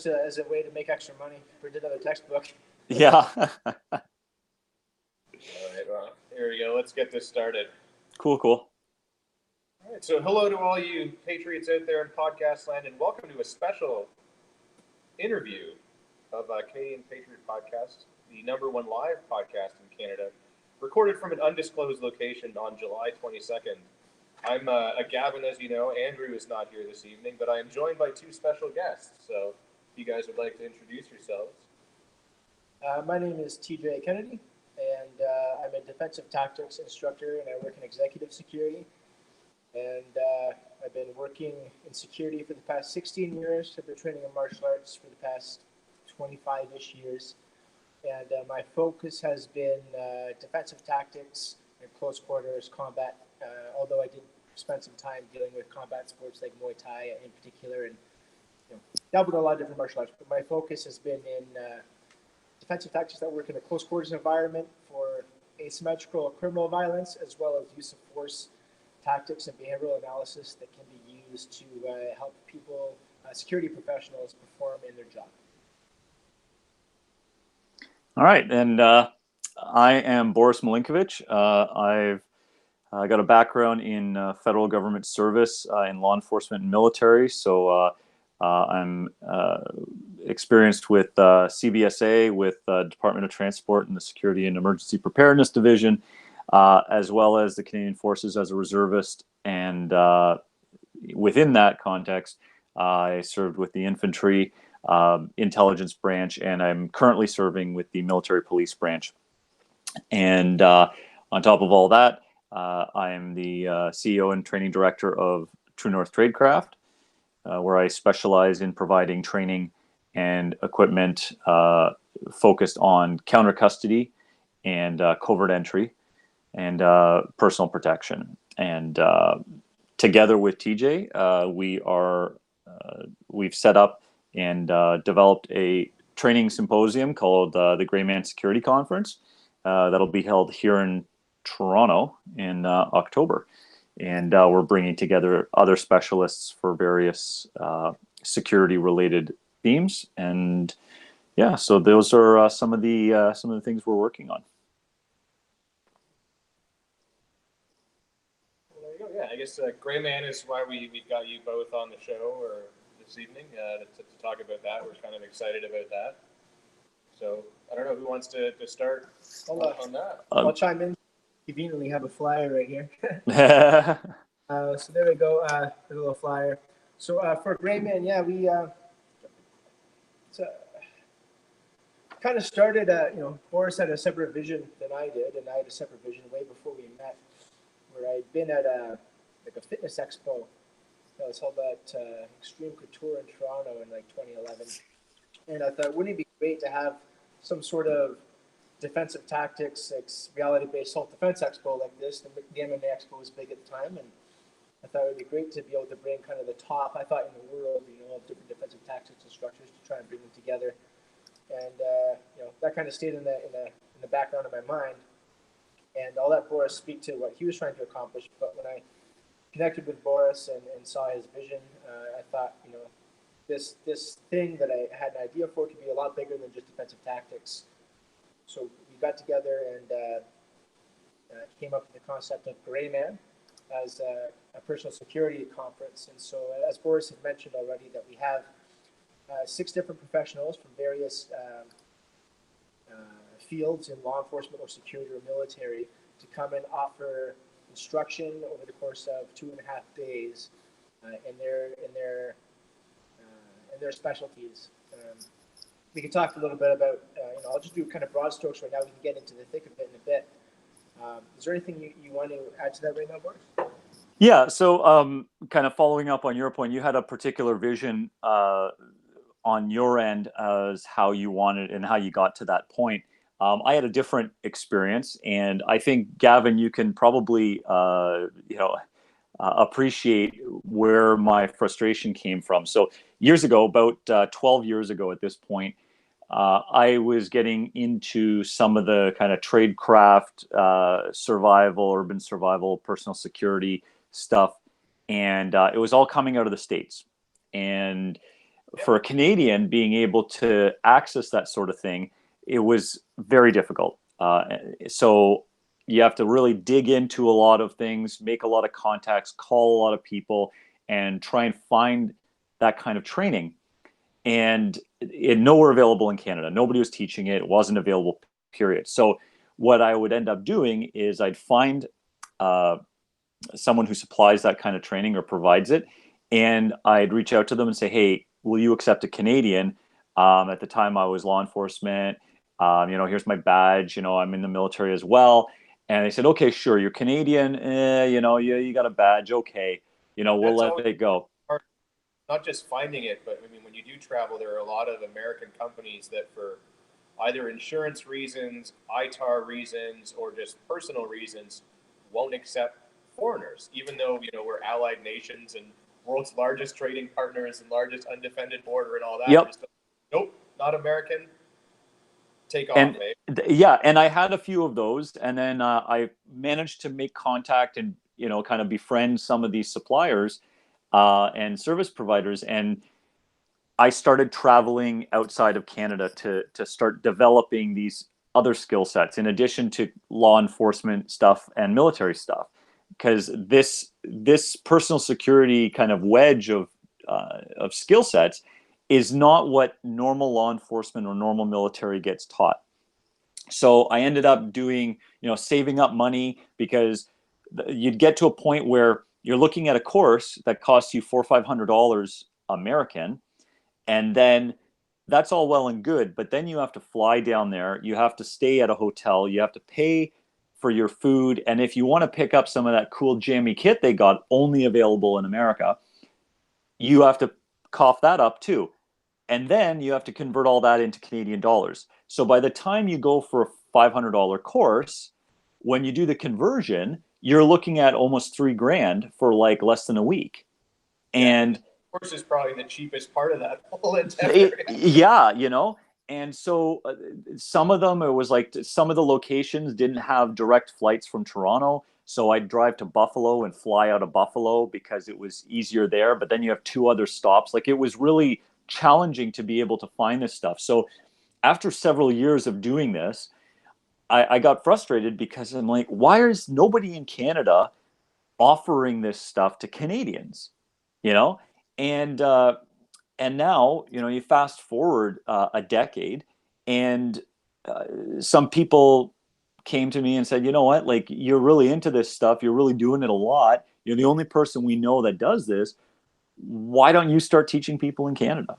as a way to make extra money for another textbook. Yeah. All right, well, here we go. Let's get this started. Cool. All right, so hello to all you Patriots out there in podcast land, and welcome to a special interview of Canadian Patriot Podcast, the #1 live podcast in Canada, recorded from an undisclosed location on July 22nd. I'm Gavin, as you know. Andrew is not here this evening, but I am joined by two special guests. So if you guys would like to introduce yourselves. My name is TJ Kennedy, and I'm a defensive tactics instructor, and I work in executive security. And I've been working in security for the past 16 years. I've been training in martial arts for the past 25-ish years. And my focus has been defensive tactics and close quarters combat, although I did spend some time dealing with combat sports like Muay Thai in particular, and dabbled in a lot of different martial arts. But my focus has been in defensive tactics that work in a close quarters environment for asymmetrical criminal violence, as well as use of force tactics and behavioral analysis that can be used to help people, security professionals, perform in their job. All right, and I am Boris Milinkovic. I've got a background in federal government service in law enforcement and military, so I'm experienced with CBSA, with Department of Transport and the Security and Emergency Preparedness Division, as well as the Canadian Forces as a reservist. And within that context, I served with the infantry intelligence branch, and I'm currently serving with the military police branch. And on top of all that, I am the CEO and training director of True North Tradecraft, where I specialize in providing training and equipment focused on counter custody and covert entry and personal protection. And together with TJ, we've set up and developed a training symposium called the Greyman Security Conference that'll be held here in Toronto in October. And we're bringing together other specialists for various security-related themes. And yeah, so those are some of the things we're working on. There you go. Yeah, I guess Greyman is why we've got you both on the show or this evening to talk about that. We're kind of excited about that. So I don't know who wants to start on that. I'll chime in. Conveniently have a flyer right here. So there we go. A little flyer. So for Greyman, yeah, we kind of started. Boris had a separate vision than I did, and I had a separate vision way before we met. Where I'd been at a fitness expo that was held at Extreme Couture in Toronto in 2011, and I thought, wouldn't it be great to have some sort of defensive tactics, reality-based self-defense expo like this? The MMA expo was big at the time, and I thought it would be great to be able to bring kind of the top, I thought, in the world, of different defensive tactics instructors to try and bring them together. And that kind of stayed in the background of my mind. And I'll let Boris speak to what he was trying to accomplish. But when I connected with Boris and saw his vision, I thought, this thing that I had an idea for could be a lot bigger than just defensive tactics. So we got together and came up with the concept of Greyman as a personal security conference. And so, as Boris had mentioned already, that we have 6 different professionals from various fields in law enforcement or security or military to come and offer instruction over the course of 2.5 days in their specialties. We can talk a little bit about, I'll just do kind of broad strokes right now. We can get into the thick of it in a bit. Is there anything you want to add to that right now, Boris? Yeah, so kind of following up on your point, you had a particular vision on your end as how you wanted and how you got to that point. I had a different experience, and I think, Gavin, you can probably appreciate where my frustration came from. So years ago, about 12 years ago at this point, I was getting into some of the kind of tradecraft, survival, urban survival, personal security stuff, and it was all coming out of the States. And for a Canadian being able to access that sort of thing, it was very difficult. So you have to really dig into a lot of things, make a lot of contacts, call a lot of people, and try and find that kind of training. And it nowhere available in Canada. Nobody was teaching it. It wasn't available, period. So what I would end up doing is I'd find someone who supplies that kind of training or provides it, and I'd reach out to them and say, hey, will you accept a Canadian? At the time I was law enforcement. Here's my badge. I'm in the military as well. And they said, okay, sure, you're Canadian. You got a badge. Okay. We'll That's let always it go. hard, not just finding it, but I mean, when you do travel, there are a lot of American companies that, for either insurance reasons, ITAR reasons, or just personal reasons, won't accept foreigners, even though we're allied nations and world's largest trading partners and largest undefended border and all that. Yep. Just, nope, not American. Take off, And eh? yeah, and I had a few of those, and then I managed to make contact and kind of befriend some of these suppliers and service providers, and I started traveling outside of Canada to start developing these other skill sets in addition to law enforcement stuff and military stuff, because this personal security kind of wedge of skill sets is not what normal law enforcement or normal military gets taught. So I ended up doing, saving up money, because you'd get to a point where you're looking at a course that costs you $400 or $500 American, and then that's all well and good, but then you have to fly down there, you have to stay at a hotel, you have to pay for your food, and if you want to pick up some of that cool jammy kit they got only available in America, you have to cough that up too. And then you have to convert all that into Canadian dollars. So by the time you go for a $500 course, when you do the conversion, you're looking at almost $3,000 for like less than a week. And of course, is probably the cheapest part of that whole endeavor. yeah, and so some of them, it was like some of the locations didn't have direct flights from Toronto. So I'd drive to Buffalo and fly out of Buffalo because it was easier there. But then you have two other stops. Like, it was really challenging to be able to find this stuff. So after several years of doing this, I got frustrated because I'm like, why is nobody in Canada offering this stuff to Canadians? You know, and now you fast forward a decade, and some people came to me and said, you know what, like, you're really into this stuff, you're really doing it a lot, you're the only person we know that does this, why don't you start teaching people in Canada?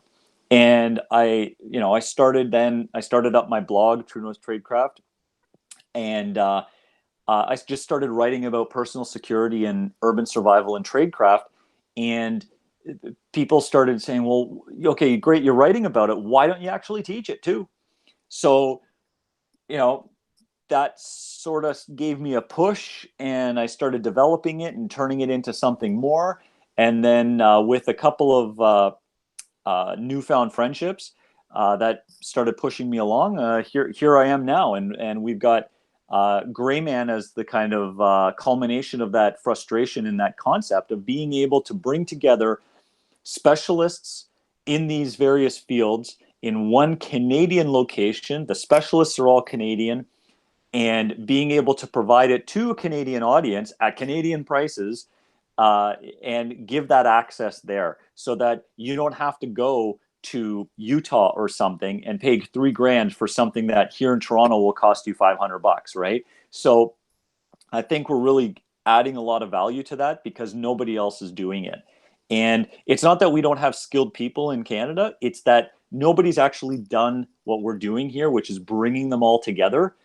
And I started up my blog, True North Tradecraft, and I just started writing about personal security and urban survival and tradecraft, and people started saying, well, okay, great, you're writing about it, why don't you actually teach it too? So that sort of gave me a push, and I started developing it and turning it into something more. And then with a couple of newfound friendships that started pushing me along, here I am now, and we've got Greyman as the kind of culmination of that frustration and that concept of being able to bring together specialists in these various fields in one Canadian location. The specialists are all Canadian, and being able to provide it to a Canadian audience at Canadian prices, and give that access there, so that you don't have to go to Utah or something and pay $3,000 for something that here in Toronto will cost you $500, right? So I think we're really adding a lot of value to that because nobody else is doing it. And it's not that we don't have skilled people in Canada, it's that nobody's actually done what we're doing here, which is bringing them all together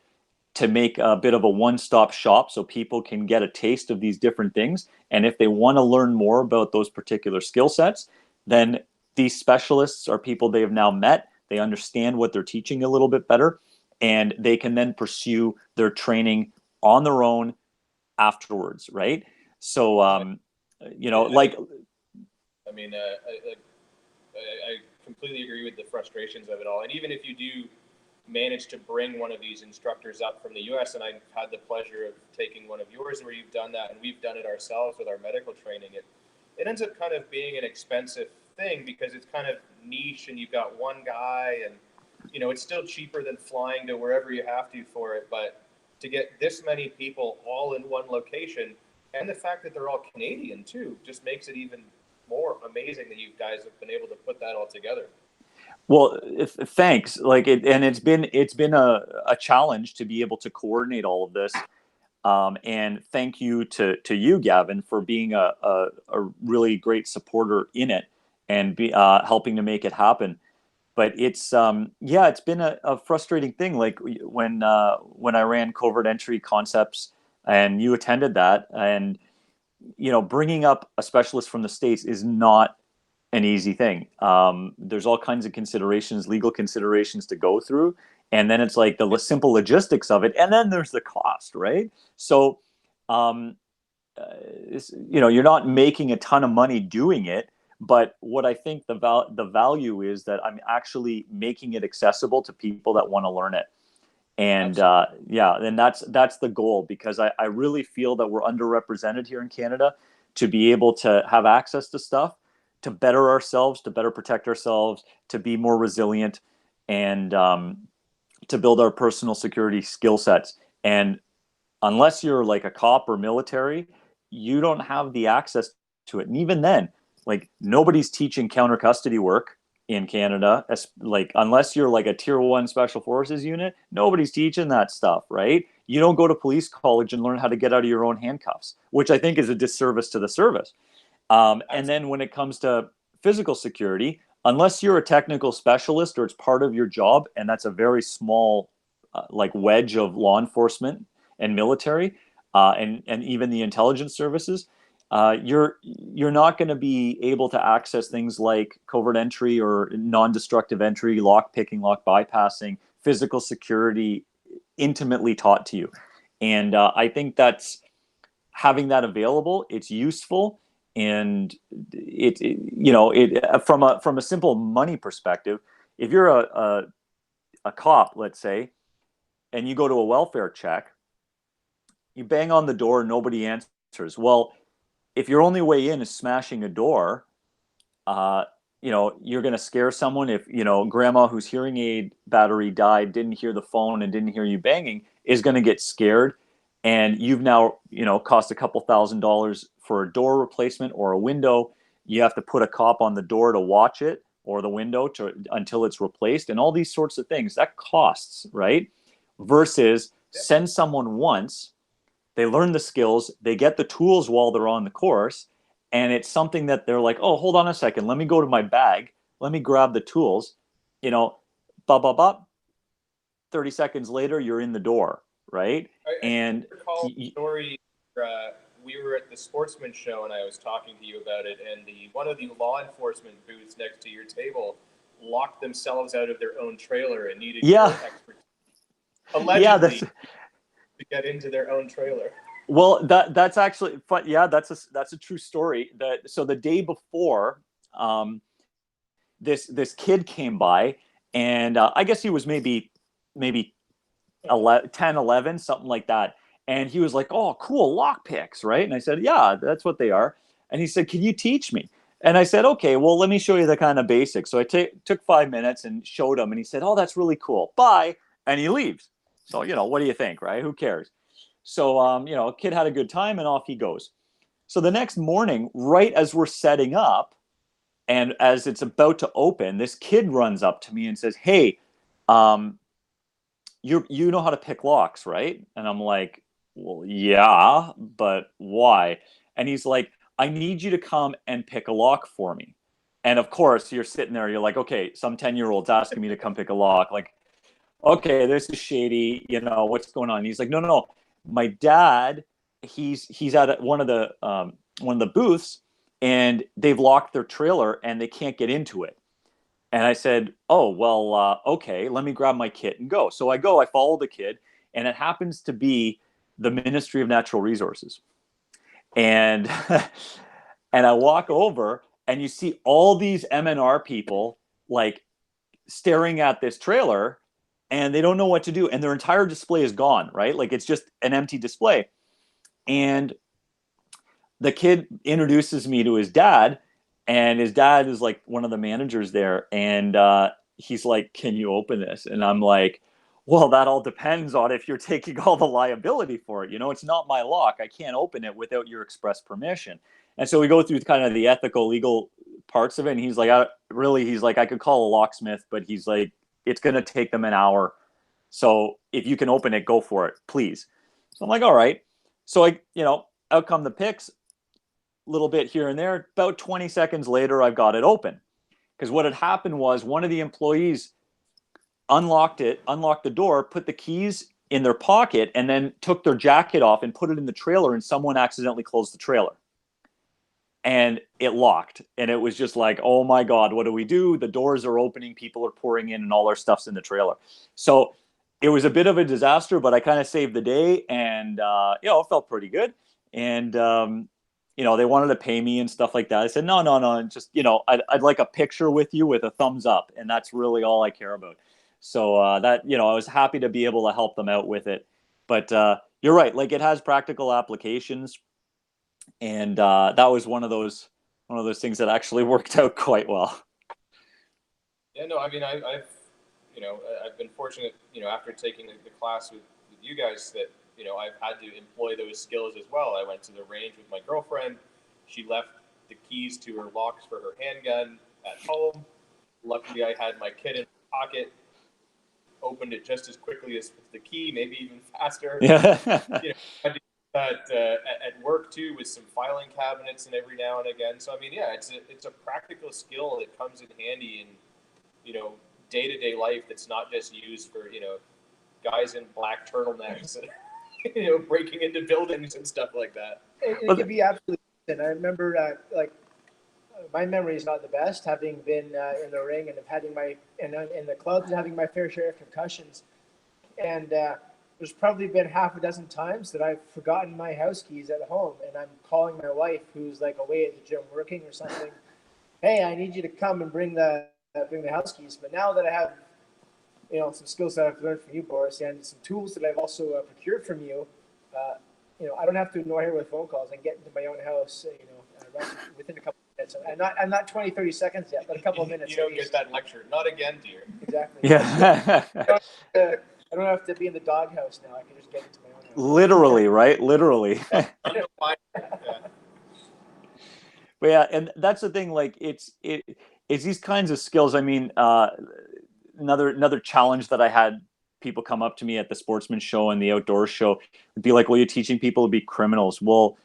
to make a bit of a one-stop shop so people can get a taste of these different things. And if they want to learn more about those particular skill sets, then these specialists are people they have now met. They understand what they're teaching a little bit better, and they can then pursue their training on their own afterwards, right? So, like, I mean, I completely agree with the frustrations of it all. And even if you do manage to bring one of these instructors up from the US, and I've had the pleasure of taking one of yours where you've done that, and we've done it ourselves with our medical training, it ends up kind of being an expensive thing because it's kind of niche and you've got one guy and, you know, it's still cheaper than flying to wherever you have to for it. But to get this many people all in one location, and the fact that they're all Canadian too, just makes it even more amazing that you guys have been able to put that all together. Well, thanks. Like it's been a challenge to be able to coordinate all of this. And thank you to you, Gavin, for being a really great supporter in it and helping to make it happen. But it's it's been a frustrating thing. Like when I ran Covert Entry Concepts and you attended that, and you know, bringing up a specialist from the States is not an easy thing. There's all kinds of considerations, legal considerations to go through. And then it's like the simple logistics of it. And then there's the cost, right? So, you know, you're not making a ton of money doing it. But what I think the value is that I'm actually making it accessible to people that want to learn it. And and that's the goal, because I really feel that we're underrepresented here in Canada to be able to have access to stuff, to better ourselves, to better protect ourselves, to be more resilient, and to build our personal security skill sets. And unless you're like a cop or military, you don't have the access to it. And even then, like, nobody's teaching counter custody work in Canada, like, unless you're like a tier 1 special forces unit, nobody's teaching that stuff, right? You don't go to police college and learn how to get out of your own handcuffs, which I think is a disservice to the service. And then when it comes to physical security, unless you're a technical specialist or it's part of your job, and that's a very small like wedge of law enforcement and military, and even the intelligence services, you're not going to be able to access things like covert entry or non-destructive entry, lock picking, lock bypassing, physical security intimately taught to you. And I think that's having that available. It's useful. And it you know, from a simple money perspective, if you're a cop, let's say, and you go to a welfare check, you bang on the door, nobody answers. Well, if your only way in is smashing a door, you know, you're going to scare someone. If, you know, grandma whose hearing aid battery died, didn't hear the phone and didn't hear you banging, is going to get scared. And you've now, you know, cost a couple $1,000s for a door replacement or a window. You have to put a cop on the door to watch it, or the window until it's replaced, and all these sorts of things. That costs, right? Versus send someone once, they learn the skills, they get the tools while they're on the course, and it's something that they're like, oh, hold on a second, let me go to my bag, let me grab the tools, you know, 30 seconds later, you're in the door, right? I recall a story. We were at the Sportsman show and I was talking to you about it, and one of the law enforcement booths next to your table locked themselves out of their own trailer and needed your expertise, allegedly, to get into their own trailer. Well, that's actually fun. Yeah, that's a true story. So the day before, this kid came by, and I guess he was maybe 10, 11, something like that. And he was like, oh, cool, lock picks, right? And I said, yeah, that's what they are. And he said, can you teach me? And I said, okay, well, let me show you the kind of basics. So I took 5 minutes and showed him, and he said, oh, that's really cool. Bye. And he leaves. So, you know, what do you think, right? Who cares? So, you know, kid had a good time, and off he goes. So the next morning, right as we're setting up and as it's about to open, this kid runs up to me and says, hey, you know how to pick locks, right? And I'm like, well, yeah, but why? And he's like, I need you to come and pick a lock for me. And of course, you're sitting there, you're like, okay, some 10-year-old's asking me to come pick a lock. Like, okay, this is shady, you know, what's going on? And he's like, no. My dad, he's at one of the booths, and they've locked their trailer and they can't get into it. And I said, oh, well, okay, let me grab my kit and go. So I follow the kid, and it happens to be the Ministry of Natural Resources. And and I walk over, and you see all these MNR people like staring at this trailer, and they don't know what to do. And their entire display is gone, right? Like, it's just an empty display. And the kid introduces me to his dad, And his dad is like one of the managers there, and he's like, "Can you open this?" And I'm like, "Well, that all depends on if you're taking all the liability for it. You know, it's not my lock. I can't open it without your express permission." And so we go through kind of the ethical, legal parts of it. And he's like, he's like, I could call a locksmith, but he's like, it's going to take them an hour. So if you can open it, go for it, please. So I'm like, all right. So out come the picks, little bit here and there. About 20 seconds later, I've got it open. Because what had happened was one of the employees unlocked the door, put the keys in their pocket, and then took their jacket off and put it in the trailer, and someone accidentally closed the trailer. And it locked. And it was just like, oh my God, what do we do? The doors are opening, people are pouring in, and all our stuff's in the trailer. So it was a bit of a disaster, but I kind of saved the day, and it felt pretty good. And they wanted to pay me and stuff like that. I said, no, just I'd like a picture with you with a thumbs up, and that's really all I care about. So I was happy to be able to help them out with it. But you're right, like it has practical applications, and that was one of those things that actually worked out quite well. Yeah, no, I mean, I've been fortunate, after taking the class with you guys, that I've had to employ those skills as well. I went to the range with my girlfriend. She left the keys to her locks for her handgun at home. Luckily, I had my kid in my pocket. Opened it just as quickly as the key, maybe even faster. Yeah. I did that at work too, with some filing cabinets and every now and again. So I mean, yeah, it's a practical skill that comes in handy in day-to-day life. That's not just used for guys in black turtlenecks and breaking into buildings and stuff like that. It could be absolutely. And I remember my memory is not the best, having been in the ring and having in the clubs and having my fair share of concussions. And there's probably been half a dozen times that I've forgotten my house keys at home, and I'm calling my wife, who's like away at the gym working or something. Hey, I need you to come and bring the house keys. But now that I have some skills that I've learned from you, Boris, and some tools that I've also procured from you, I don't have to annoy her with phone calls and get into my own house, within a couple of minutes. I'm not 20, 30 seconds yet, but a couple of minutes. You don't get that lecture. Not again, dear. Exactly. Yeah. I don't have to be in the doghouse now. I can just get into my own house. Literally, right? Literally. But yeah, and that's the thing. Like it's these kinds of skills. I mean, another challenge that I had people come up to me at the sportsman show and the outdoor show would be like, well, you're teaching people to be criminals. Well,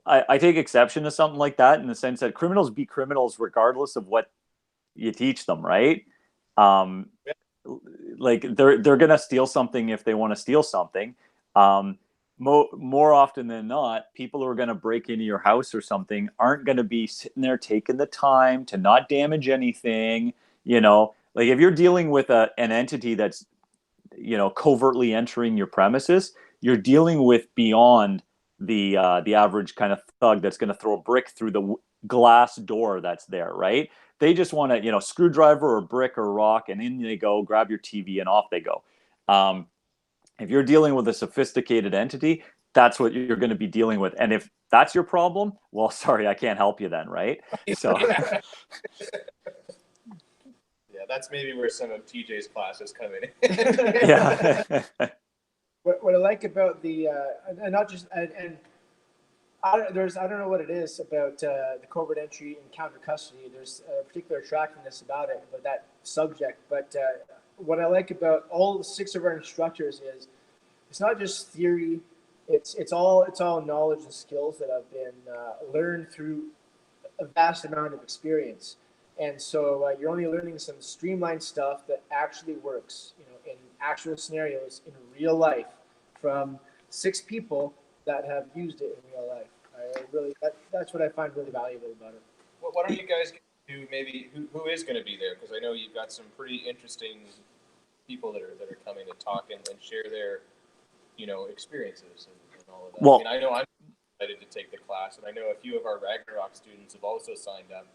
I take exception to something like that in the sense that criminals be criminals regardless of what you teach them, right? Like they're gonna steal something if they want to steal something. More often than not, people who are going to break into your house or something aren't going to be sitting there taking the time to not damage anything. Like if you're dealing with an entity that's covertly entering your premises, you're dealing with beyond the average kind of thug that's going to throw a brick through the glass door that's there, right? They just want to screwdriver or brick or rock, and in they go, grab your TV, and off they go. If you're dealing with a sophisticated entity, that's what you're going to be dealing with. And if that's your problem, well, sorry, I can't help you then, right? So yeah, that's maybe where some of TJ's classes come in. Yeah. What I like about the and not just and I don't know what it is about the covert entry and counter custody. There's a particular attractiveness about that subject. But what I like about all 6 of our instructors is it's not just theory. It's all knowledge and skills that have been learned through a vast amount of experience. And so you're only learning some streamlined stuff that actually works, in actual scenarios in real life from 6 people that have used it in real life. That's what I find really valuable about it. Well, why don't you guys do maybe who is going to be there? Because I know you've got some pretty interesting people that are coming to talk and share their experiences and all of that. Well, I mean, I know I'm excited to take the class, and I know a few of our Ragnarok students have also signed up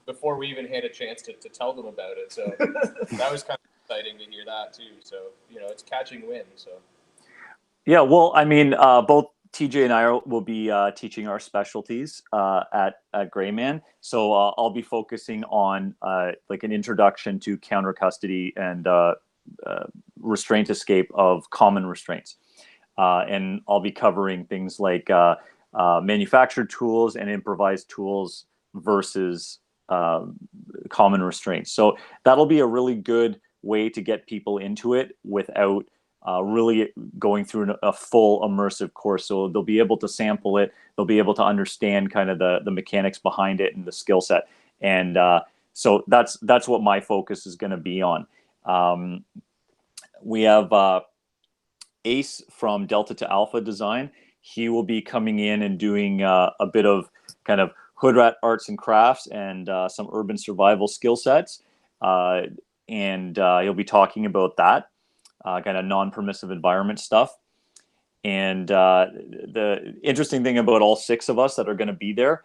before we even had a chance to tell them about it. So that was kind of exciting to hear that too. So it's catching wind. So yeah, well, I mean, both TJ and I will be teaching our specialties at Greyman. So I'll be focusing on like an introduction to counter custody and restraint escape of common restraints. And I'll be covering things like manufactured tools and improvised tools versus common restraints. So that'll be a really good way to get people into it without really going through a full immersive course. So they'll be able to sample it. They'll be able to understand kind of the mechanics behind it and the skill set. And so that's what my focus is going to be on. We have Ace from Delta to Alpha Design. He will be coming in and doing a bit of kind of hood rat arts and crafts and some urban survival skill sets. And he'll be talking about that. Kind of non-permissive environment stuff. And the interesting thing about all 6 of us that are going to be there,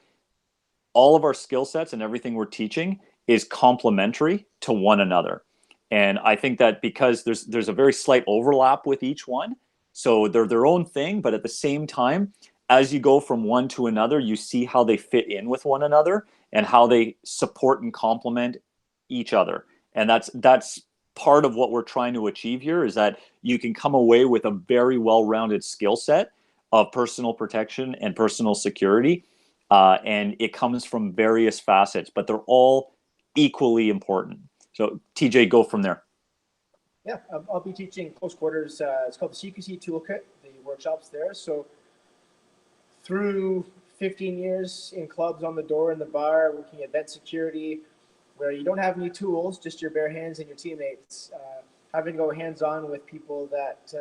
all of our skill sets and everything we're teaching is complementary to one another. And I think that because there's a very slight overlap with each one, so they're their own thing, but at the same time, as you go from one to another, you see how they fit in with one another and how they support and complement each other. And that's part of what we're trying to achieve here, is that you can come away with a very well-rounded skill set of personal protection and personal security. And it comes from various facets, but they're all equally important. So TJ, go from there. Yeah, I'll be teaching close quarters. It's called the CQC Toolkit, the workshops there. So through 15 years in clubs, on the door, in the bar, working event security, where you don't have any tools, just your bare hands and your teammates, having to go hands-on with people that,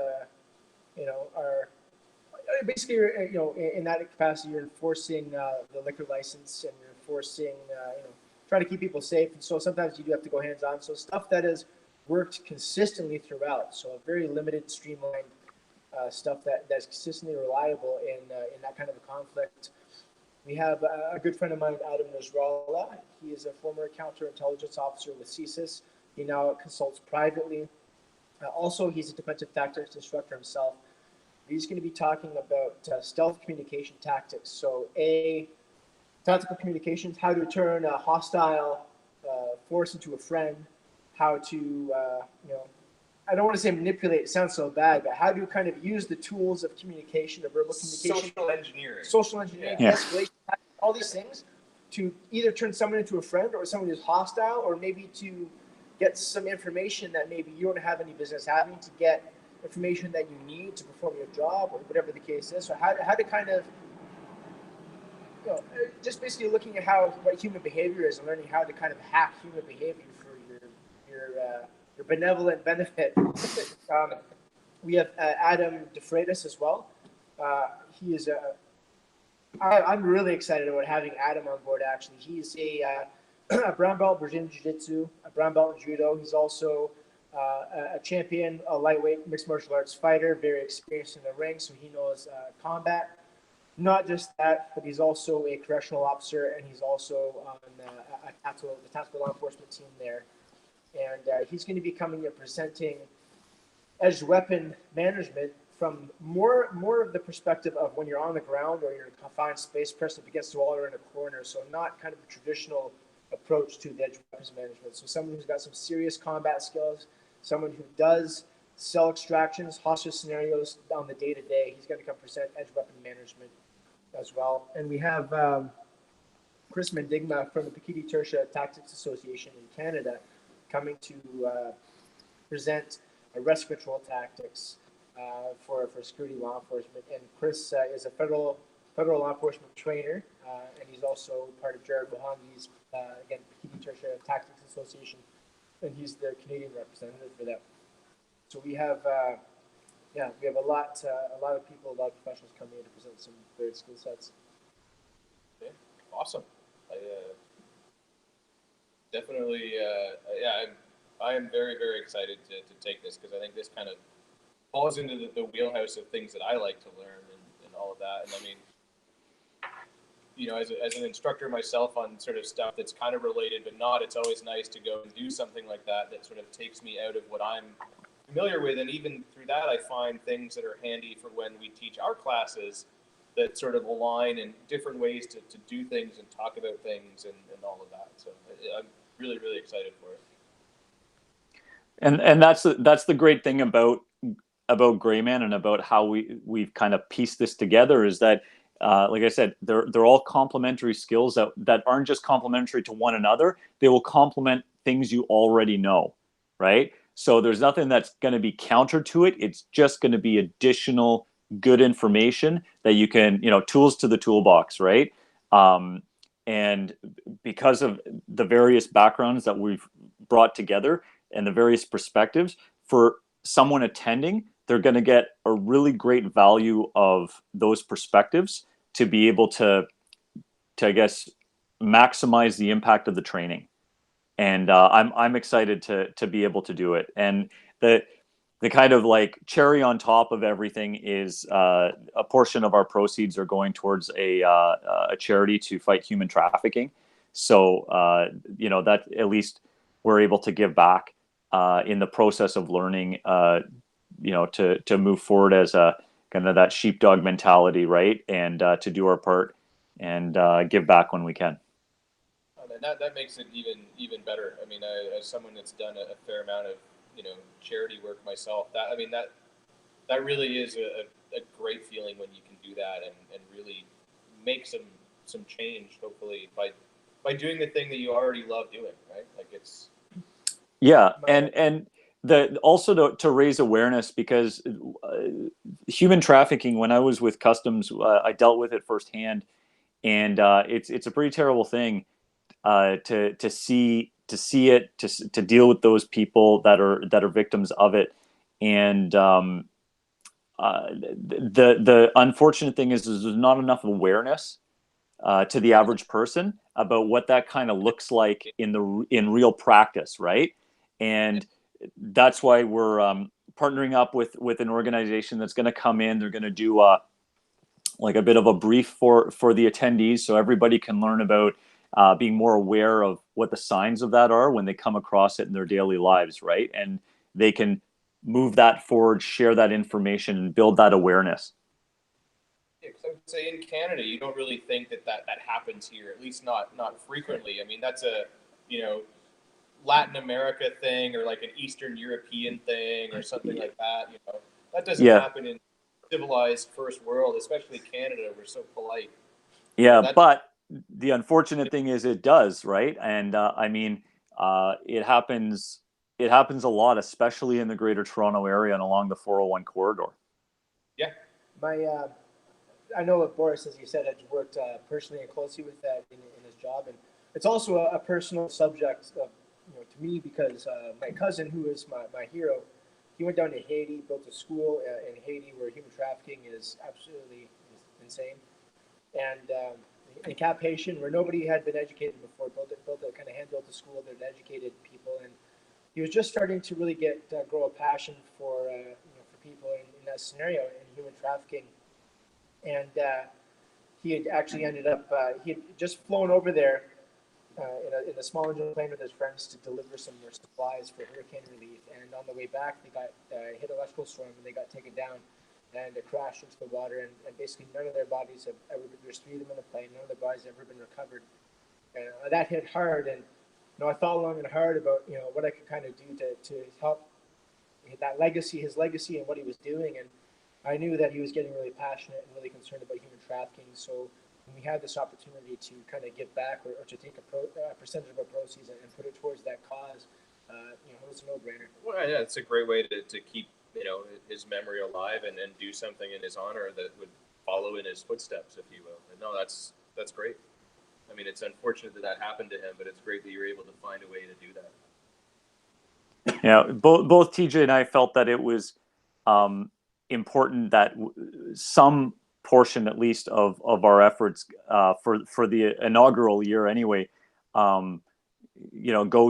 are basically, in that capacity, you're enforcing the liquor license and you're enforcing, trying to keep people safe. And so sometimes you do have to go hands-on. So stuff that has worked consistently throughout. So a very limited, streamlined stuff that's consistently reliable in that kind of a conflict. We have a good friend of mine, Adam Nasrallah. He is a former counterintelligence officer with CSIS. He now consults privately. Also, he's a defensive tactics instructor himself. He's going to be talking about stealth communication tactics. So, tactical communications, how to turn a hostile force into a friend, how to, I don't want to say manipulate, it sounds so bad, but how to kind of use the tools of communication, of verbal communication. Social engineering, escalation, all these things to either turn someone into a friend or someone who's hostile, or maybe to get some information that maybe you don't have any business having, to get information that you need to perform your job, or whatever the case is. So how to kind of, just basically looking at what human behavior is and learning how to kind of hack human behavior for your benevolent benefit. We have Adam DeFreitas as well. He is I'm really excited about having Adam on board, actually. He's a brown belt Brazilian Jiu-Jitsu, a brown belt in Judo. He's also a champion, a lightweight mixed martial arts fighter, very experienced in the ring, so he knows combat. Not just that, but he's also a correctional officer, and he's also on the tactical law enforcement team there. And he's going to be coming and presenting edged weapon management from more of the perspective of when you're on the ground or you're in a confined space, pressed up against the wall or in a corner. So not kind of a traditional approach to the edge weapons management. So someone who's got some serious combat skills, someone who does cell extractions, hostage scenarios on the day-to-day. He's going to come present edge weapon management as well. And we have Chris Mendigma from the Pikiti Tertia Tactics Association in Canada coming to present arrest control tactics for security law enforcement. And Chris is a federal law enforcement trainer, and he's also part of Jared Bohangi's, again, Pikiti Tertia Tactics Association, and he's the Canadian representative for that. So we have, we have a lot of people, a lot of professionals coming in to present some great skill sets. Okay. Awesome. I am very, very excited to take this, because I think this kind of falls into the wheelhouse of things that I like to learn and all of that. And I mean, as an instructor myself on sort of stuff that's kind of related but not, it's always nice to go and do something like that sort of takes me out of what I'm familiar with, and even through that, I find things that are handy for when we teach our classes that sort of align in different ways to do things and talk about things and all of that. So I'm really, really excited for it. And that's the great thing about Greyman and about how we've kind of pieced this together is that, like I said, they're all complementary skills that aren't just complementary to one another. They will complement things you already know, right? So there's nothing that's going to be counter to it. It's just going to be additional good information that you can, tools to the toolbox, right? And because of the various backgrounds that we've brought together and the various perspectives, for someone attending, they're going to get a really great value of those perspectives to be able to I guess, maximize the impact of the training. And I'm excited to be able to do it. And the kind of like cherry on top of everything is a portion of our proceeds are going towards a charity to fight human trafficking. So that at least we're able to give back in the process of learning, to move forward as a kind of that sheepdog mentality, right? And to do our part and give back when we can. That makes it even better. I mean, as someone that's done a fair amount of charity work myself, that really is a great feeling when you can do that and really make some change, hopefully by doing the thing that you already love doing, right? Like it's and also to raise awareness, because human trafficking, when I was with Customs, I dealt with it firsthand, and it's a pretty terrible thing. To see it, to deal with those people that are victims of it, and the unfortunate thing is there's not enough awareness to the average person about what that kind of looks like in real practice, right? And that's why we're partnering up with an organization that's going to come in. They're going to do like a bit of a brief for the attendees, so everybody can learn about being more aware of what the signs of that are when they come across it in their daily lives, right? And they can move that forward, share that information, and build that awareness. Yeah, 'cause I would say in Canada, you don't really think that happens here, at least not frequently. I mean, that's a Latin America thing or like an Eastern European thing or something like that. That doesn't happen in civilized first world, especially Canada. We're so polite. Yeah, but the unfortunate thing is it does, right? And I mean, it happens a lot, especially in the Greater Toronto area and along the 401 corridor. Yeah. I know what Boris, as you said, had worked personally and closely with that in his job, and it's also a personal subject to me because my cousin, who is my hero, he went down to Haiti, built a school in Haiti where human trafficking is absolutely insane, and in Cap Haitian, where nobody had been educated before, built a kind of hand-built a school that educated people, and he was just starting to really grow a passion for people in that scenario in human trafficking, and he had actually ended up he had just flown over there in a small engine plane with his friends to deliver some more supplies for hurricane relief, and on the way back they got hit electrical storm and they got taken down and it crashed into the water, and basically none of their bodies have ever been, there's 3 of them in the plane, none of their bodies have ever been recovered, and that hit hard, and I thought long and hard about what I could kind of do to help that legacy, his legacy, and what he was doing, and I knew that he was getting really passionate and really concerned about human trafficking. So when we had this opportunity to kind of give back or to take a percentage of our proceeds and put it towards that cause, it was a no-brainer. Well, yeah, it's a great way to keep his memory alive and do something in his honor that would follow in his footsteps, if you will. And no, that's great. I mean, it's unfortunate that happened to him, but it's great that you're able to find a way to do that. Yeah, both TJ and I felt that it was important that some portion, at least, of our efforts for the inaugural year, anyway, go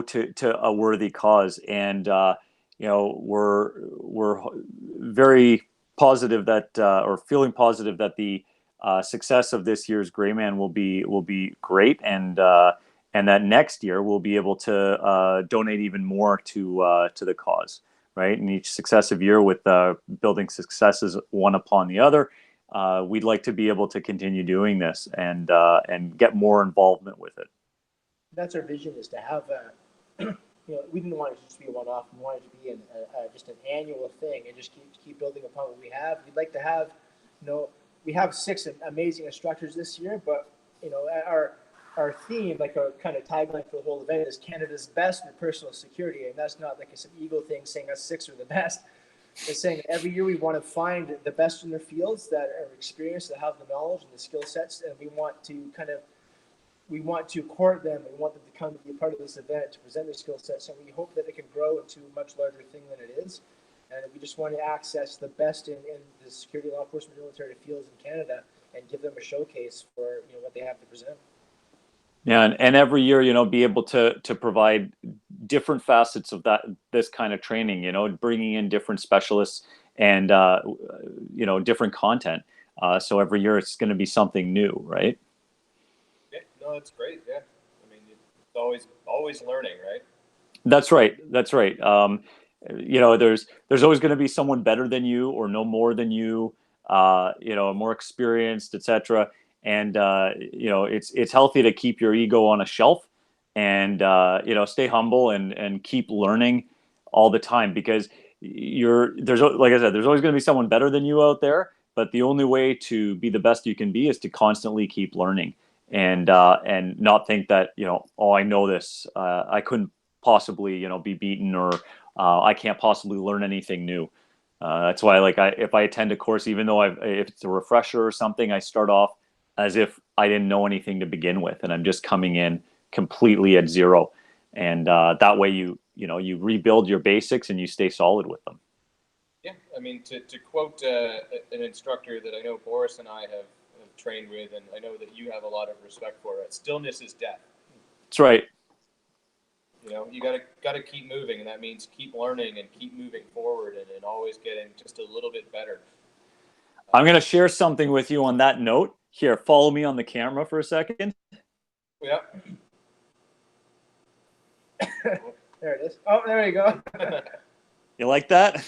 to a worthy cause, and we're very positive that, or feeling positive that the success of this year's Greyman will be great, and that next year we'll be able to donate even more to the cause. right? And each successive year with building successes one upon the other, we'd like to be able to continue doing this and get more involvement with it. That's our vision, is to have we didn't want it to just be a one-off. We wanted it to be just an annual thing, and just keep building upon what we have. We'd like to have, we have 6 amazing instructors this year, but our theme, like our kind of tagline for the whole event, is Canada's best in personal security, and that's not like some ego thing saying us 6 are the best. It's saying that every year we want to find the best in their fields that are experienced, that have the knowledge and the skill sets, and we want to court them. We want them to come to be a part of this event, to present their skill sets, and we hope that it can grow into a much larger thing than it is. And we just want to access the best in the security, law enforcement, military fields in Canada, and give them a showcase for what they have to present. Yeah, and every year, be able to provide different facets of this kind of training. Bringing in different specialists and different content. So every year it's going to be something new, right? Yeah, no, that's great. Yeah, I mean, it's always learning, right? That's right. There's always going to be someone better than you or know more than you, more experienced, etc. And it's healthy to keep your ego on a shelf and stay humble and keep learning all the time, because like I said, there's always going to be someone better than you out there. But the only way to be the best you can be is to constantly keep learning and not think that I know this, I couldn't possibly be beaten, or I can't possibly learn anything new. That's why, if I attend a course, even though if it's a refresher or something, I start off as if I didn't know anything to begin with, and I'm just coming in completely at zero. And that way you rebuild your basics and you stay solid with them. Yeah, I mean, to quote an instructor that I know Boris and I have trained with, and I know that you have a lot of respect for it, stillness is death. That's right. You gotta keep moving, and that means keep learning and keep moving forward, and always getting just a little bit better. I'm going to share something with you on that note. Here, follow me on the camera for a second. Yeah. There it is. Oh, there you go. You like that?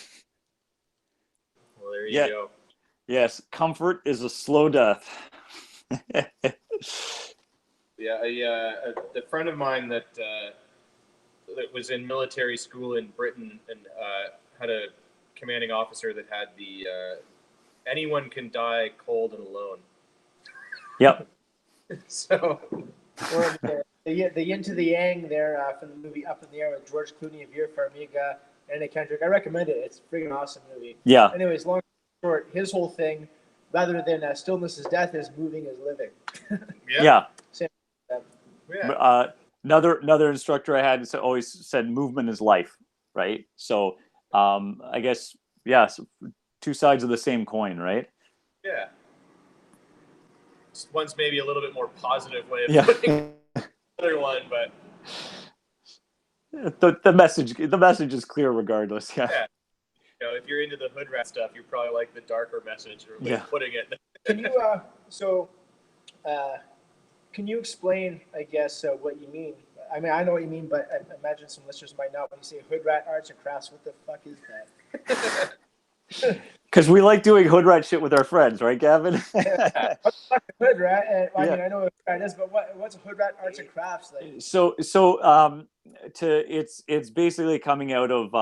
Well, there you go. Yes, comfort is a slow death. Yeah, a friend of mine that was in military school in Britain and had a commanding officer that had the anyone can die cold and alone. Yep. So, or the yin to the yang there from the movie Up in the Air with George Clooney, Veer Farmiga, and Anna Kendrick. I recommend it. It's a freaking awesome movie. Yeah. Anyways, long story short, his whole thing, rather than stillness is death, is moving is living. Yeah. Same. yeah. Another instructor I had always said movement is life, right? So I guess, so 2 sides of the same coin, right? Yeah. One's maybe a little bit more positive way of putting the other one, but the message is clear regardless. Yeah. If you're into the hood rat stuff, you probably like the darker message or way of putting it. Can you can you explain, I guess, what you mean? I mean, I know what you mean, but I imagine some listeners might not. When you say hood rat arts and crafts, what the fuck is that? Because we like doing hood rat shit with our friends, right, Gavin? What the fuck is hood rat? And, I mean, I know what hood rat is, but what's hood rat arts and crafts like? So it's basically coming out of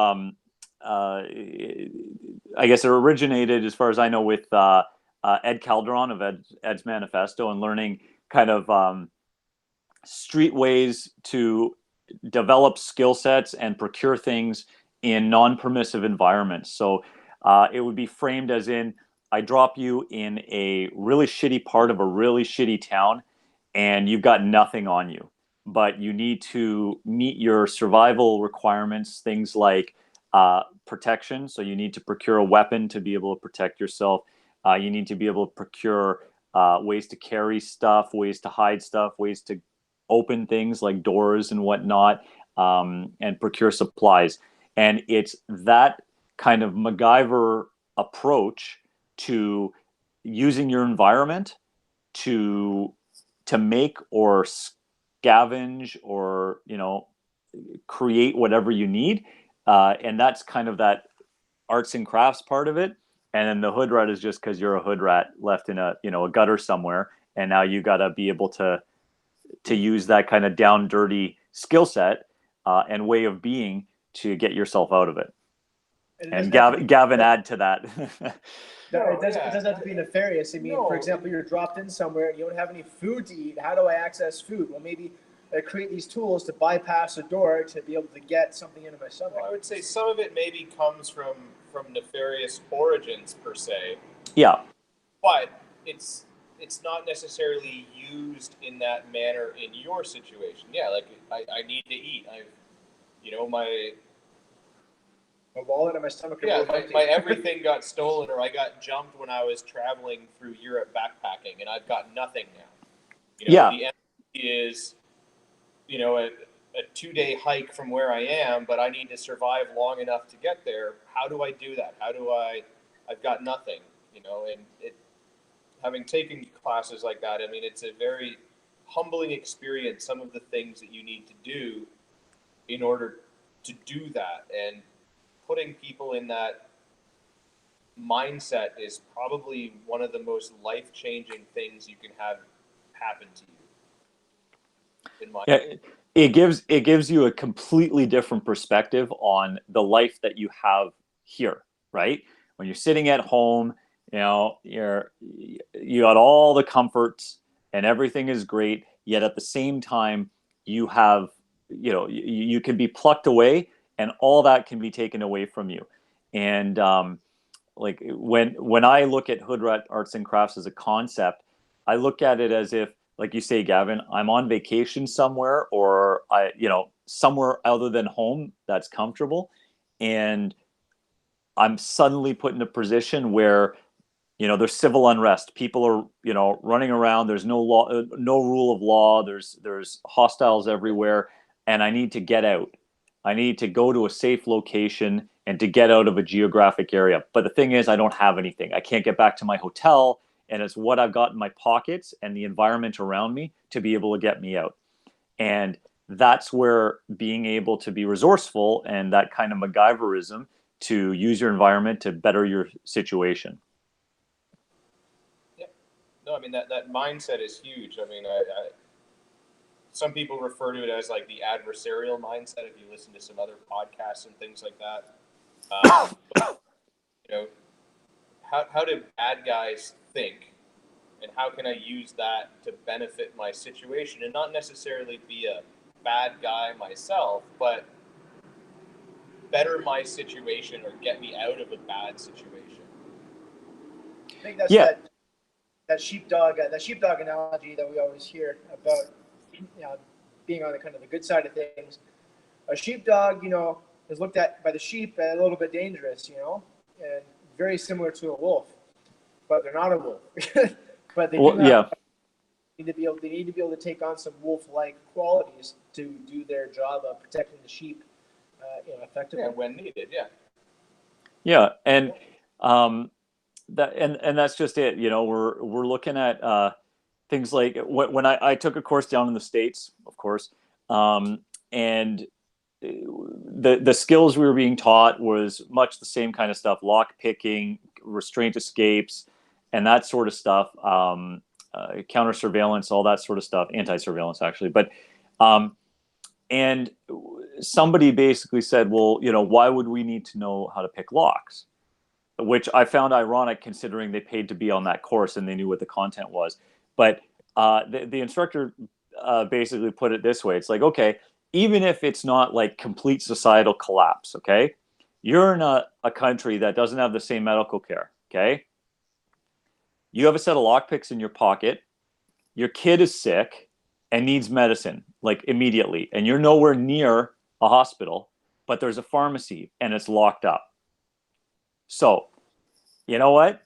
I guess it originated, as far as I know, with Ed Calderon of Ed's Manifesto, and learning kind of street ways to develop skill sets and procure things in non-permissive environments. So it would be framed as in, I drop you in a really shitty part of a really shitty town, and you've got nothing on you, but you need to meet your survival requirements, things like protection. So you need to procure a weapon to be able to protect yourself. You need to be able to procure ways to carry stuff, ways to hide stuff, ways to open things like doors and whatnot, and procure supplies. And it's that kind of MacGyver approach to using your environment to make or scavenge or create whatever you need And that's kind of that arts and crafts part of it. And then the hood rat is just because you're a hood rat left in a gutter somewhere, and now you got to be able to use that kind of down dirty skill set and way of being to get yourself out of it. And Gavin, add to that. It doesn't have to be nefarious. I mean, for example, you're dropped in somewhere and you don't have any food to eat. How do I access food? Well, maybe create these tools to bypass the door to be able to get something into my stomach. Well, I would say some of it maybe comes from nefarious origins per se. Yeah. But it's not necessarily used in that manner in your situation. Yeah, like I need to eat. My wallet and my stomach. Yeah, my everything got stolen, or I got jumped when I was traveling through Europe backpacking, and I've got nothing now. The end is, a 2-day hike from where I am, but I need to survive long enough to get there. How do I do that? I've got nothing, and having taken classes like that, I mean, it's a very humbling experience, some of the things that you need to do in order to do that. And putting people in that mindset is probably one of the most life-changing things you can have happen to you. In my opinion. It gives you a completely different perspective on the life that you have here, right? When you're sitting at home, you got all the comforts and everything is great, yet at the same time you have, you can be plucked away and all that can be taken away from you. And like when I look at hood rat arts and crafts as a concept, I look at it as if, like you say, Gavin, I'm on vacation somewhere, or somewhere other than home that's comfortable, and I'm suddenly put in a position where there's civil unrest. People are running around. There's no law, no rule of law. There's hostiles everywhere, and I need to get out. I need to go to a safe location and to get out of a geographic area. But the thing is, I don't have anything. I can't get back to my hotel, and it's what I've got in my pockets and the environment around me to be able to get me out. And that's where being able to be resourceful and that kind of MacGyverism to use your environment to better your situation. Yeah. No, I mean, that mindset is huge. I mean, some people refer to it as like the adversarial mindset if you listen to some other podcasts and things like that. How do bad guys think, and how can I use that to benefit my situation and not necessarily be a bad guy myself, but better my situation or get me out of a bad situation? I think that's that sheepdog analogy that we always hear about, being on the kind of the good side of things. A sheepdog, is looked at by the sheep as a little bit dangerous, and very similar to a wolf, but they're not a wolf. But they need to be able to take on some wolf-like qualities to do their job of protecting the sheep, effectively. Yeah, when needed. Yeah. Yeah, and that's just it. We're looking at things like when I took a course down in the States, of course, and the skills we were being taught was much the same kind of stuff: lock picking, restraint escapes, and that sort of stuff. Counter surveillance, all that sort of stuff, anti-surveillance actually. But and somebody basically said, well, why would we need to know how to pick locks? Which I found ironic considering they paid to be on that course and they knew what the content was. But the instructor basically put it this way. It's like, okay, even if it's not like complete societal collapse, okay, you're in a country that doesn't have the same medical care, okay? You have a set of lockpicks in your pocket. Your kid is sick and needs medicine, like immediately, and you're nowhere near a hospital, but there's a pharmacy and it's locked up. So, you know what?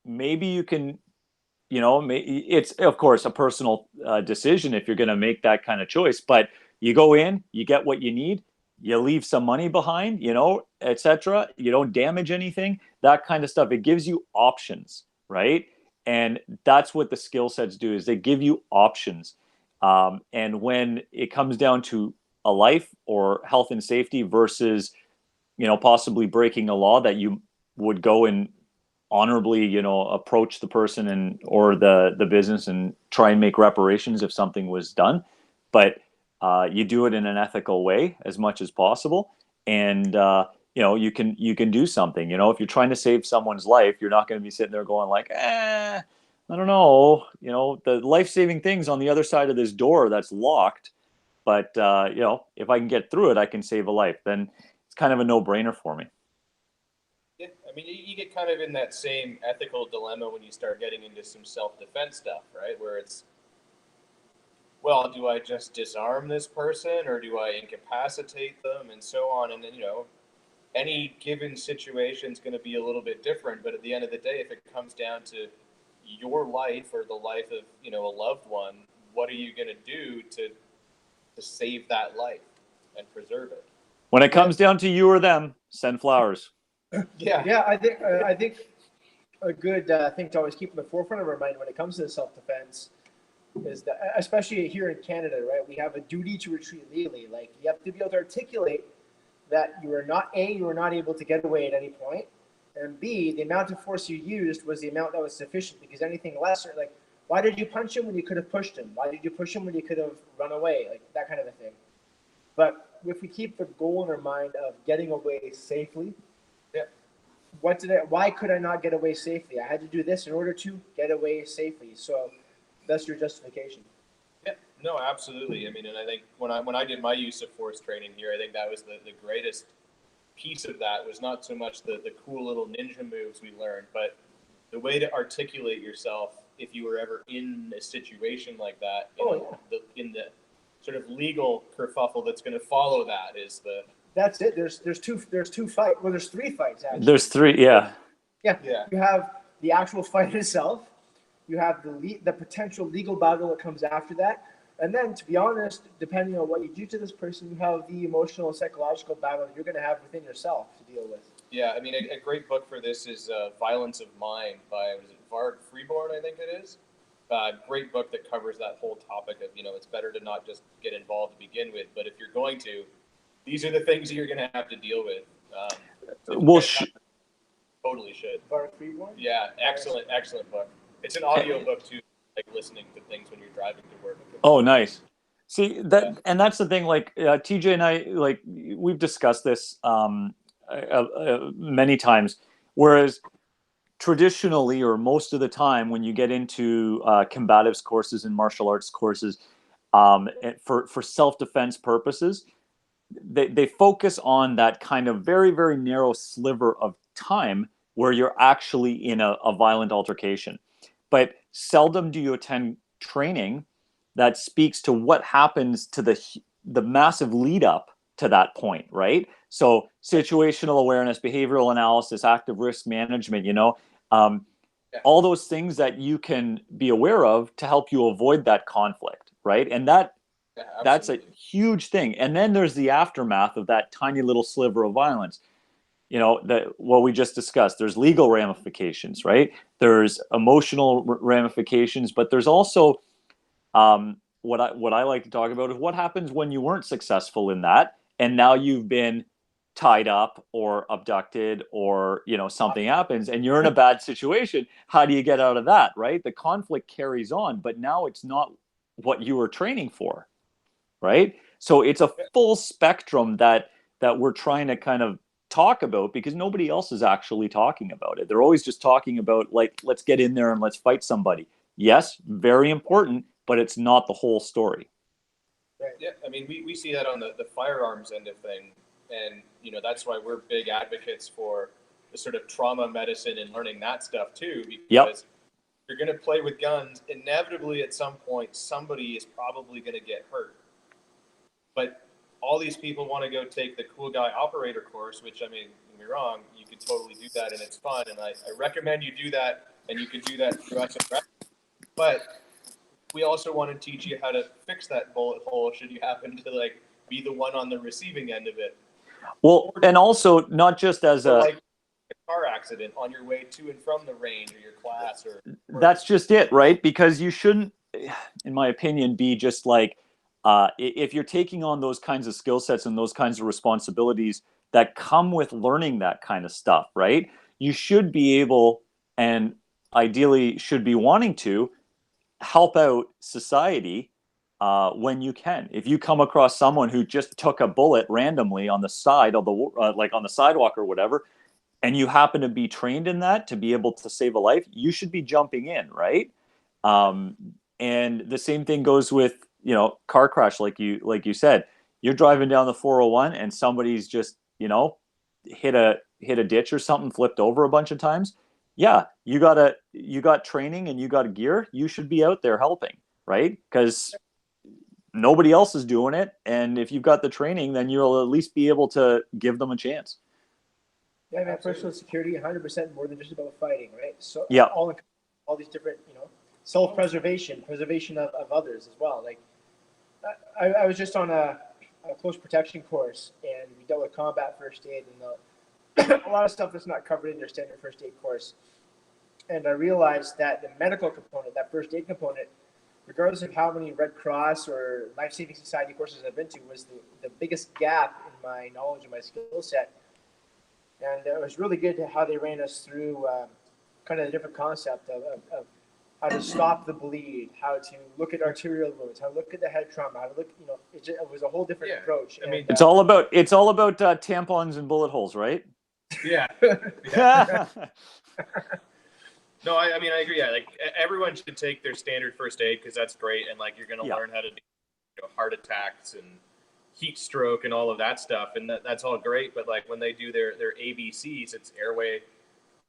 Maybe you can, it's of course a personal decision if you're going to make that kind of choice, but you go in, you get what you need, you leave some money behind, etc. You don't damage anything, that kind of stuff. It gives you options, right? And that's what the skill sets do, is they give you options. And when it comes down to a life or health and safety versus, possibly breaking a law, that you would go and honorably, approach the person or the business and try and make reparations if something was done. But you do it in an ethical way as much as possible. And, you can do something. If you're trying to save someone's life, you're not going to be sitting there going like, I don't know, the life-saving thing's on the other side of this door that's locked. But, if I can get through it, I can save a life. Then it's kind of a no-brainer for me. Yeah, I mean, you get kind of in that same ethical dilemma when you start getting into some self-defense stuff, right? Where it's, well, do I just disarm this person or do I incapacitate them and so on? And then, any given situation is going to be a little bit different. But at the end of the day, if it comes down to your life or the life of, a loved one, what are you going to do to save that life and preserve it? When it comes down to you or them, send flowers. Yeah. I think a good thing to always keep in the forefront of our mind when it comes to self-defense is that, especially here in Canada, right, we have a duty to retreat legally. Like, you have to be able to articulate that you are not able to get away at any point, and B, the amount of force you used was the amount that was sufficient, because anything lesser, like, why did you punch him when you could have pushed him? Why did you push him when you could have run away? Like, that kind of a thing. But if we keep the goal in our mind of getting away safely, why could I not get away safely? I had to do this in order to get away safely. So that's your justification. Yeah, no, absolutely. I mean, and I think when I did my use of force training here, I think that was the greatest piece of that was not so much the cool little ninja moves we learned, but the way to articulate yourself if you were ever in a situation like that. In the sort of legal kerfuffle that's going to follow that is the. That's it. There's two fights. Well, there's three fights actually. There's three, yeah. Yeah. You have the actual fight itself. You have the potential legal battle that comes after that, and then, to be honest, depending on what you do to this person, you have the emotional and psychological battle you're going to have within yourself to deal with. Yeah, I mean, a great book for this is Violence of Mind by Varg Freeborn, I think it is. Great book that covers that whole topic of, it's better to not just get involved to begin with, but if you're going to, these are the things that you're going to have to deal with. Totally should. Varg Freeborn? Yeah, excellent book. It's an audio book too, like listening to things when you're driving to work. Oh, nice. See that, and that's the thing. Like TJ and I, like we've discussed this many times. Whereas traditionally, or most of the time, when you get into combatives courses and martial arts courses, for self-defense purposes, they focus on that kind of very, very narrow sliver of time where you're actually in a violent altercation. But seldom do you attend training that speaks to what happens to the massive lead up to that point, right? So situational awareness, behavioral analysis, active risk management, all those things that you can be aware of to help you avoid that conflict, right? And that's a huge thing. And then there's the aftermath of that tiny little sliver of violence. What we just discussed. There's legal ramifications, right? There's emotional ramifications, but there's also what I like to talk about is what happens when you weren't successful in that, and now you've been tied up or abducted, or something happens and you're in a bad situation. How do you get out of that, right? The conflict carries on, but now it's not what you were training for, right? So it's a full spectrum that we're trying to kind of talk about, because nobody else is actually talking about it. They're always just talking about, like, let's get in there and let's fight somebody. Yes, very important, but it's not the whole story. Right. Yeah, I mean, we see that on the firearms end of thing, and that's why we're big advocates for the sort of trauma medicine and learning that stuff too, because you're going to play with guns, inevitably at some point somebody is probably going to get hurt. But all these people want to go take the cool guy operator course, which, I mean, don't get me wrong, you could totally do that and it's fun, and I recommend you do that, and you can do that through us. But we also want to teach you how to fix that bullet hole should you happen to be the one on the receiving end of it. Well, and also not just as like a car accident on your way to and from the range or your class or that's just it, right? Because you shouldn't, in my opinion, be just like if you're taking on those kinds of skill sets and those kinds of responsibilities that come with learning that kind of stuff, right? You should be able, and ideally should be wanting to, help out society when you can. If you come across someone who just took a bullet randomly on the side of the like on the sidewalk or whatever, and you happen to be trained in that to be able to save a life, you should be jumping in, right? And the same thing goes with, car crash, like you said. You're driving down the 401 and somebody's just, hit a ditch or something, flipped over a bunch of times. Yeah, you got training and you got gear. You should be out there helping, right? Because nobody else is doing it, and if you've got the training, then you'll at least be able to give them a chance. Yeah, man, personal security, 100% more than just about fighting, right? So Yeah. all these different, self-preservation, preservation of others as well. Like, I was just on a close protection course, and we dealt with combat first aid and a lot of stuff that's not covered in your standard first aid course. And I realized that the medical component, that first aid component, regardless of how many Red Cross or Life Saving Society courses I've been to, was the biggest gap in my knowledge and my skill set. And it was really good how they ran us through kind of the different concept of how to stop the bleed, how to look at arterial wounds, how to look at the head trauma, how to look, it was a whole different approach. I mean, it's all about tampons and bullet holes, right? Yeah. No, I mean, I agree. Yeah, like everyone should take their standard first aid because that's great, and like you're going to learn how to do heart attacks and heat stroke and all of that stuff, and that's all great. But like when they do their ABCs, it's airway,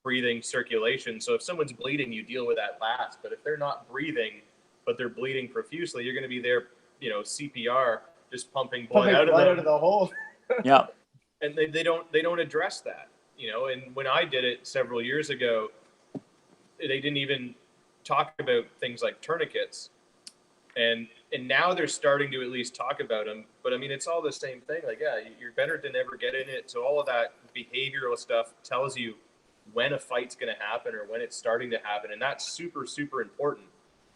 breathing, circulation. So if someone's bleeding, you deal with that last. But if they're not breathing, but they're bleeding profusely, you're going to be there, CPR, just pumping blood out of the hole. Yeah. And they don't address that, And when I did it several years ago, they didn't even talk about things like tourniquets, and now they're starting to at least talk about them. But I mean, it's all the same thing. Like, yeah, you're better to never get in it. So all of that behavioral stuff tells you when a fight's going to happen or when it's starting to happen, and that's super, super important.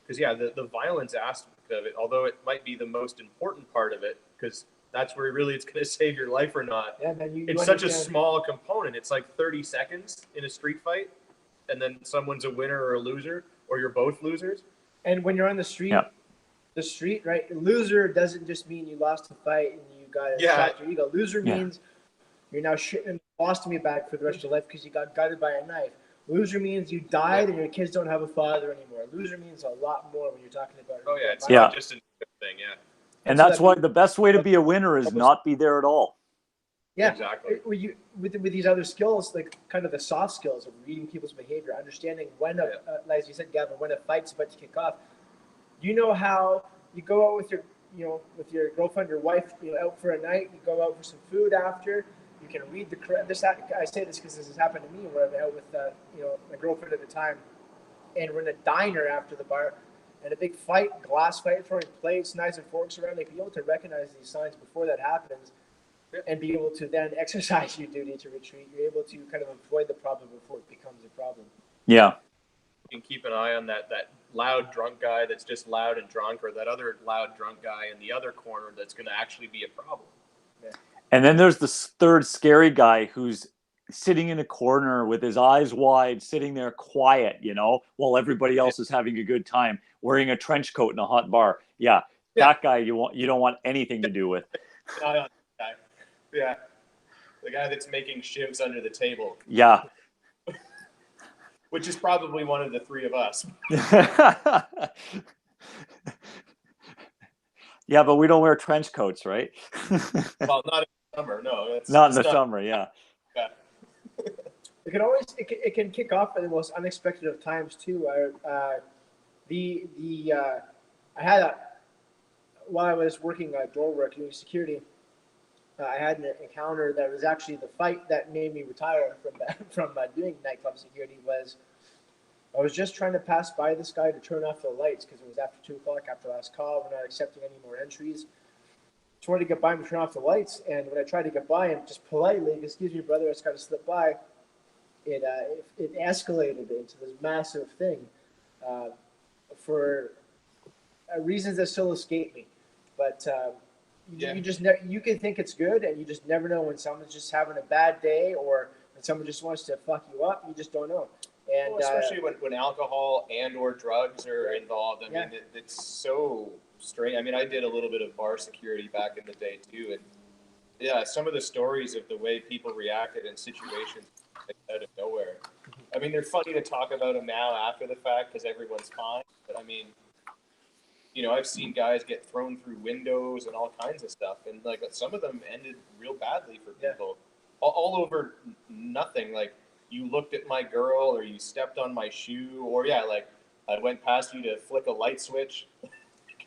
Because the violence aspect of it, although it might be the most important part of it, because that's where really it's going to save your life or not. Yeah, man, it's such a small component. It's like 30 seconds in a street fight, and then someone's a winner or a loser, or you're both losers. And when you're on the street, right? Loser doesn't just mean you lost the fight and you got shot your ego. Loser means you're now shitting in the ostomy bag for the rest of your life because you got gutted by a knife. Loser means you died and your kids don't have a father anymore. Loser means a lot more when you're talking about it. Oh yeah, it's not just a thing, And that's why the best way to be a winner is not be there at all. Yeah, exactly. With these other skills, like kind of the soft skills of reading people's behavior, understanding when, like you said, Gavin, when a fight's about to kick off. You know how you go out with your girlfriend, your wife, out for a night. You go out for some food after. You can read I say this because this has happened to me where I'm out with my girlfriend at the time, and we're in a diner after the bar, and a big glass fight, throwing plates, knives, and forks around. Like, be able to recognize these signs before that happens. And be able to then exercise your duty to retreat. You're able to kind of avoid the problem before it becomes a problem. Yeah. You can keep an eye on that loud drunk guy that's just loud and drunk, or that other loud drunk guy in the other corner that's going to actually be a problem. Yeah. And then there's the third scary guy who's sitting in a corner with his eyes wide, sitting there quiet, while everybody else is having a good time, wearing a trench coat in a hot bar. Yeah. That guy you don't want anything to do with. Yeah, the guy that's making shivs under the table. Yeah. Which is probably one of the three of us. Yeah, but we don't wear trench coats, right? Well, not in the summer, no. Not in the summer, yeah. It can kick off at the most unexpected of times too. I had while I was working door work doing security. I had an encounter that was actually the fight that made me retire from doing nightclub security. I was just trying to pass by this guy to turn off the lights because it was after 2 o'clock, after last call. We're not accepting any more entries. Just wanted to get by him to turn off the lights, and when I tried to get by him, just politely, excuse me, brother, I just got to slip by. It escalated into this massive thing for reasons that still escape me. but Yeah. you can think it's good, and you just never know when someone's just having a bad day or when someone just wants to fuck you up. You just don't know. And Well, especially when alcohol and or drugs are involved. I Yeah. mean, it's so strange. I mean, I did a little bit of bar security back in the day too, and yeah, some of the stories of the way people reacted in situations out of nowhere. I mean, they're funny to talk about them now after the fact because everyone's fine. But I mean, I've seen guys get thrown through windows and all kinds of stuff, and like some of them ended real badly for Yeah. people, all over nothing. Like you looked at my girl, or you stepped on my shoe, or yeah, like I went past you to flick a light switch.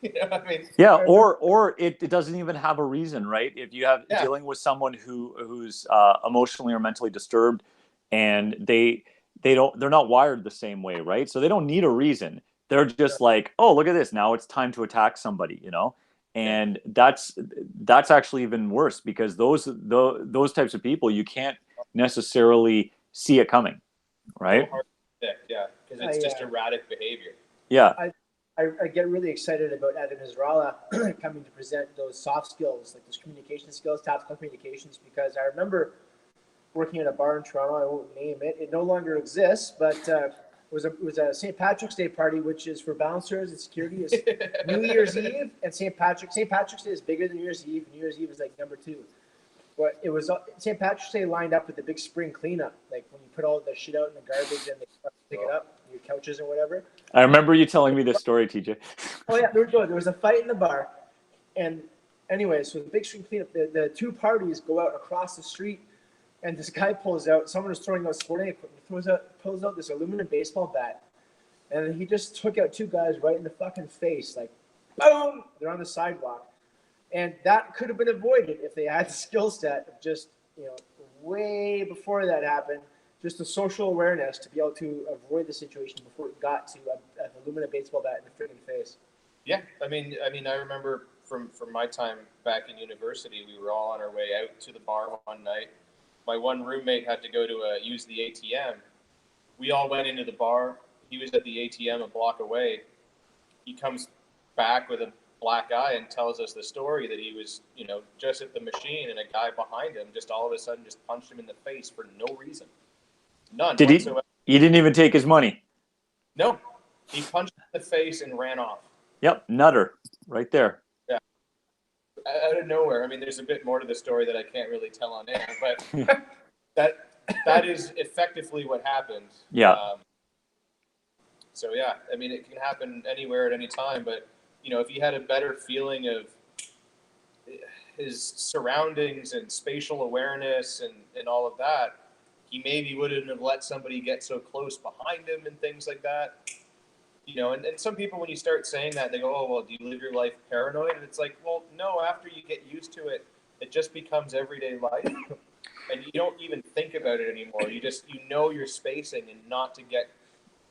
I mean, Yeah, or it doesn't even have a reason, right? If you have Yeah. dealing with someone who's emotionally or mentally disturbed, and they're not wired the same way, right? So they don't need a reason. They're just like, oh, look at this, now it's time to attack somebody, and that's actually even worse because those types of people, you can't necessarily see it coming, right? so hard to predict, yeah, because it's just erratic behavior. Yeah. I get really excited about Adam Nasrallah coming to present those soft skills, like those communication skills, tactical communications, because I remember working at a bar in Toronto. I won't name it. It no longer exists, but it was a St. Patrick's Day party, which is for bouncers and security. Is New Year's Eve and St. Patrick's Day is bigger than New Year's Eve. New Year's Eve is like number 2. But it was St. Patrick's Day lined up with the big spring cleanup, like when you put all the shit out in the garbage and they pick it up, your couches and whatever. I remember you telling me this story, TJ. Oh yeah, there was a fight in the bar, and anyway, so the big spring cleanup, the two parties go out across the street, and this guy pulls out. Someone was throwing out sporting equipment. Pulls out this aluminum baseball bat, and he just took out 2 guys right in the fucking face, like boom. They're on the sidewalk. And that could have been avoided if they had the skill set of just, way before that happened, just the social awareness to be able to avoid the situation before it got to an aluminum baseball bat in the freaking face. Yeah, I mean, I remember from my time back in university, we were all on our way out to the bar one night. My one roommate had to go to use the ATM. We all went into the bar. He was at the ATM a block away. He comes back with a black eye and tells us the story that he was, just at the machine, and a guy behind him just all of a sudden just punched him in the face for no reason. None whatsoever. You didn't even take his money? No. He punched him in the face and ran off. Yep, nutter, right there. Yeah. Out of nowhere. I mean, there's a bit more to the story that I can't really tell on air, but that is effectively what happened. Yeah. So yeah, I mean, it can happen anywhere at any time, but if he had a better feeling of his surroundings and spatial awareness and all of that, he maybe wouldn't have let somebody get so close behind him and things like that. And some people, when you start saying that, they go, oh, well, do you live your life paranoid? And it's like, well, no, after you get used to it, it just becomes everyday life. And you don't even think about it anymore. You you're spacing and not to get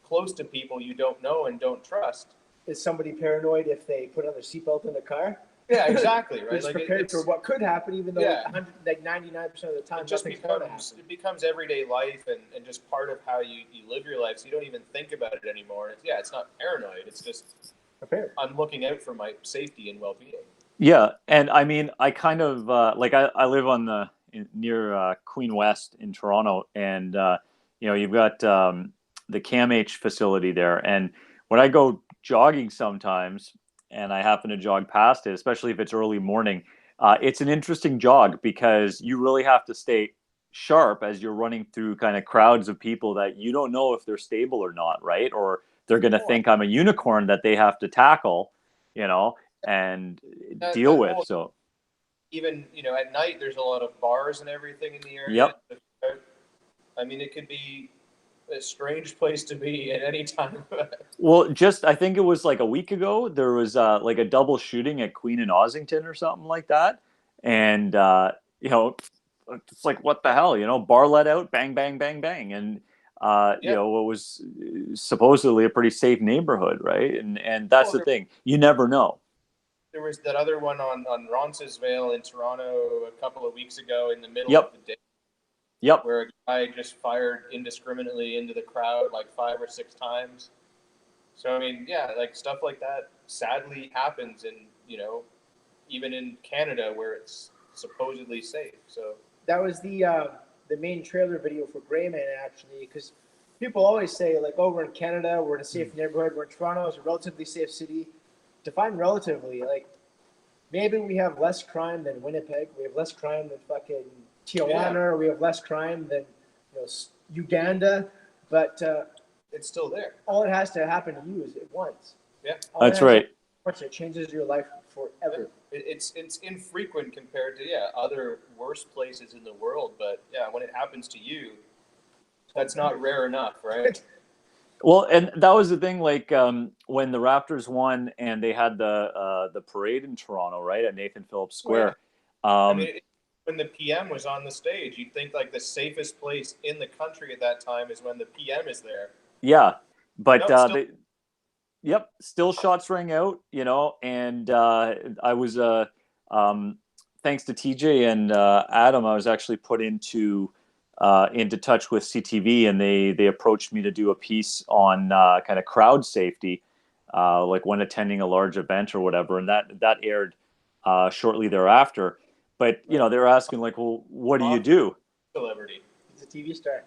close to people you don't know and don't trust. Is somebody paranoid if they put on their seatbelt in the car? Yeah, exactly. Right. It's prepared for what could happen, even though 99% of the time it becomes everyday life and just part of how you live your life. So you don't even think about it anymore. And it's not paranoid. It's just prepared. I'm looking out for my safety and well-being. Yeah, and I mean, I kind of I live near Queen West in Toronto, and you've got the CAMH facility there, and when I go jogging sometimes, and I happen to jog past it, especially if it's early morning, it's an interesting jog because you really have to stay sharp as you're running through kind of crowds of people that you don't know if they're stable or not, right? Or they're going to think I'm a unicorn that they have to tackle, and deal with. So even, at night, there's a lot of bars and everything in the area. Yep. I mean, it could be a strange place to be at any time. Well, I think it was like a week ago, there was like a double shooting at Queen and Ossington or something like that. And, it's like, what the hell, bar let out, bang, bang, bang, bang. And, it was supposedly a pretty safe neighborhood, right? And that's the thing. You never know. There was that other one on Roncesvalles in Toronto a couple of weeks ago in the middle of the day. Yep. Where a guy just fired indiscriminately into the crowd like 5 or 6 times. So, I mean, yeah, like stuff like that sadly happens. And, even in Canada where it's supposedly safe. So that was the main trailer video for Greyman, actually, because people always say, like, oh, we're in Canada, we're in a safe neighborhood, we're in Toronto, it's a relatively safe city. Define relatively, like, maybe we have less crime than Winnipeg, we have less crime than fucking Tijuana, or we have less crime than, you know, Uganda, but it's still there. all it has to happen to you is at once. Yeah, that's right. Once it changes your life forever. It's infrequent compared to other worse places in the world, but when it happens to you, that's not rare enough, right? Well, and that was the thing, like when the Raptors won and they had the parade in Toronto, right, at Nathan Phillips Square. I mean, when the PM was on the stage, you'd think like the safest place in the country at that time is when the PM is there. Yeah, but No, still shots rang out, you know, and I was thanks to TJ and Adam, I was actually put into touch with CTV, and they approached me to do a piece on kind of crowd safety, like when attending a large event or whatever, and that aired shortly thereafter. But you know, they were asking like, well, what do you do? Celebrity. He's a TV star.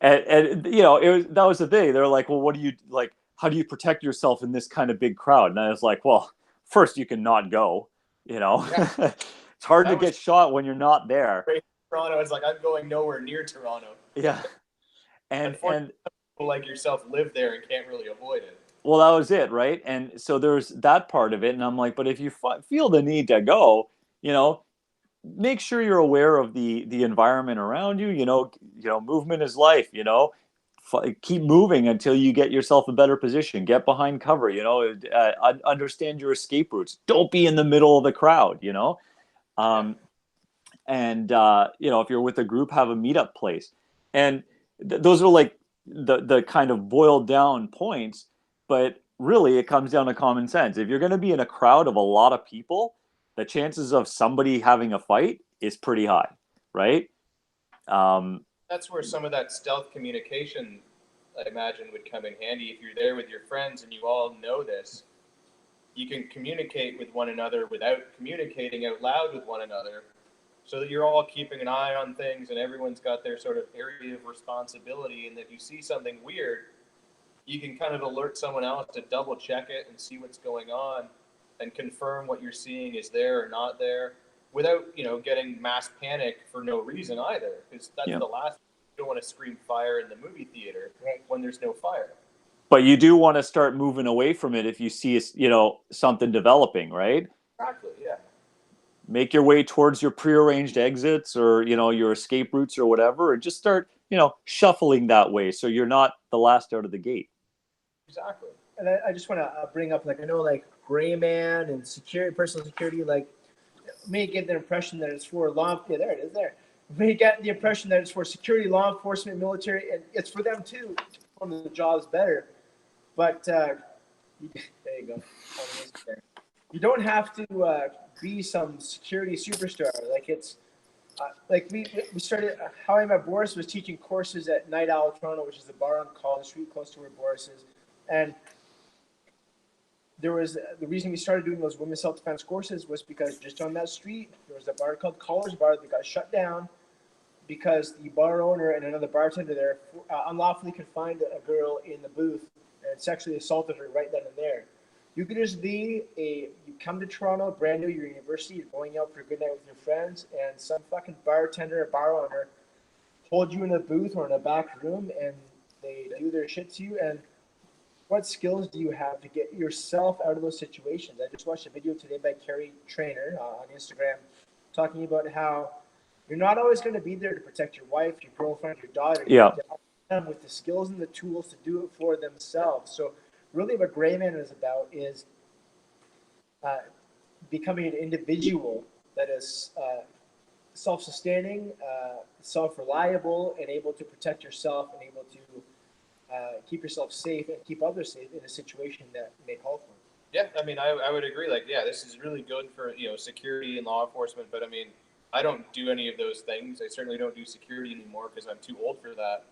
And you know, that was the thing. They're like, well, what do you like? How do you protect yourself in this kind of big crowd? And I was like, well, first you can not go. You know, it's hard to get shot when you're not there. Toronto is like, I'm going nowhere near Toronto. Yeah, and people like yourself live there and can't really avoid it. Well, that was it, right? And so there's that part of it, and I'm like, but if you feel the need to go, you know, make sure you're aware of the environment around you. You know, movement is life. You know, keep moving until you get yourself a better position. Get behind cover. You know, understand your escape routes. Don't be in the middle of the crowd. You know, and you know, if you're with a group, have a meetup place. And those are like the kind of boiled down points. But really, it comes down to common sense. If you're going to be in a crowd of a lot of people, the chances of somebody having a fight is pretty high, right? That's where some of that stealth communication, I imagine, would come in handy. If you're there with your friends and you all know this, you can communicate with one another without communicating out loud with one another, so that you're all keeping an eye on things and everyone's got their sort of area of responsibility. And if you see something weird, you can kind of alert someone else to double check it and see what's going on and confirm what you're seeing is there or not there, without, you know, getting mass panic for no reason either, because that's the last. You don't want to scream fire in the movie theater when there's no fire. But you do want to start moving away from it if you see, you know, something developing, right? Exactly, yeah. Make your way towards your prearranged exits or, you know, your escape routes or whatever, and just start, you know, shuffling that way so you're not the last out of the gate. Exactly. And I just want to bring up, like, I know, like, Greyman and security, personal security, like, may get the impression that it's for there it is there. May get the impression that it's for security, law enforcement, military, and it's for them too to perform the jobs better. But there you go. You don't have to be some security superstar. Like, it's like we started. How I Met Boris was teaching courses at Night Owl Toronto, which is the bar on College Street close to where Boris is, and there was the reason we started doing those women's self-defense courses was because just on that street there was a bar called College Bar that got shut down because the bar owner and another bartender there unlawfully confined a girl in the booth and sexually assaulted her right then and there. You could just be you come to Toronto, brand new, you're university, you're going out for a good night with your friends, and some fucking bartender or bar owner hold you in a booth or in a back room and they do their shit to you. And what skills do you have to get yourself out of those situations? I just watched a video today by Carrie Trainer on Instagram talking about how you're not always going to be there to protect your wife, your girlfriend, your daughter. You have to help them with the skills and the tools to do it for themselves. So really what Greyman is about is becoming an individual that is self-sustaining, self-reliable, and able to protect yourself and able to keep yourself safe and keep others safe in a situation that may call for it. Yeah, I mean, I would agree. Like, yeah, this is really good for, you know, security and law enforcement. But I mean, I don't do any of those things. I certainly don't do security anymore because I'm too old for that.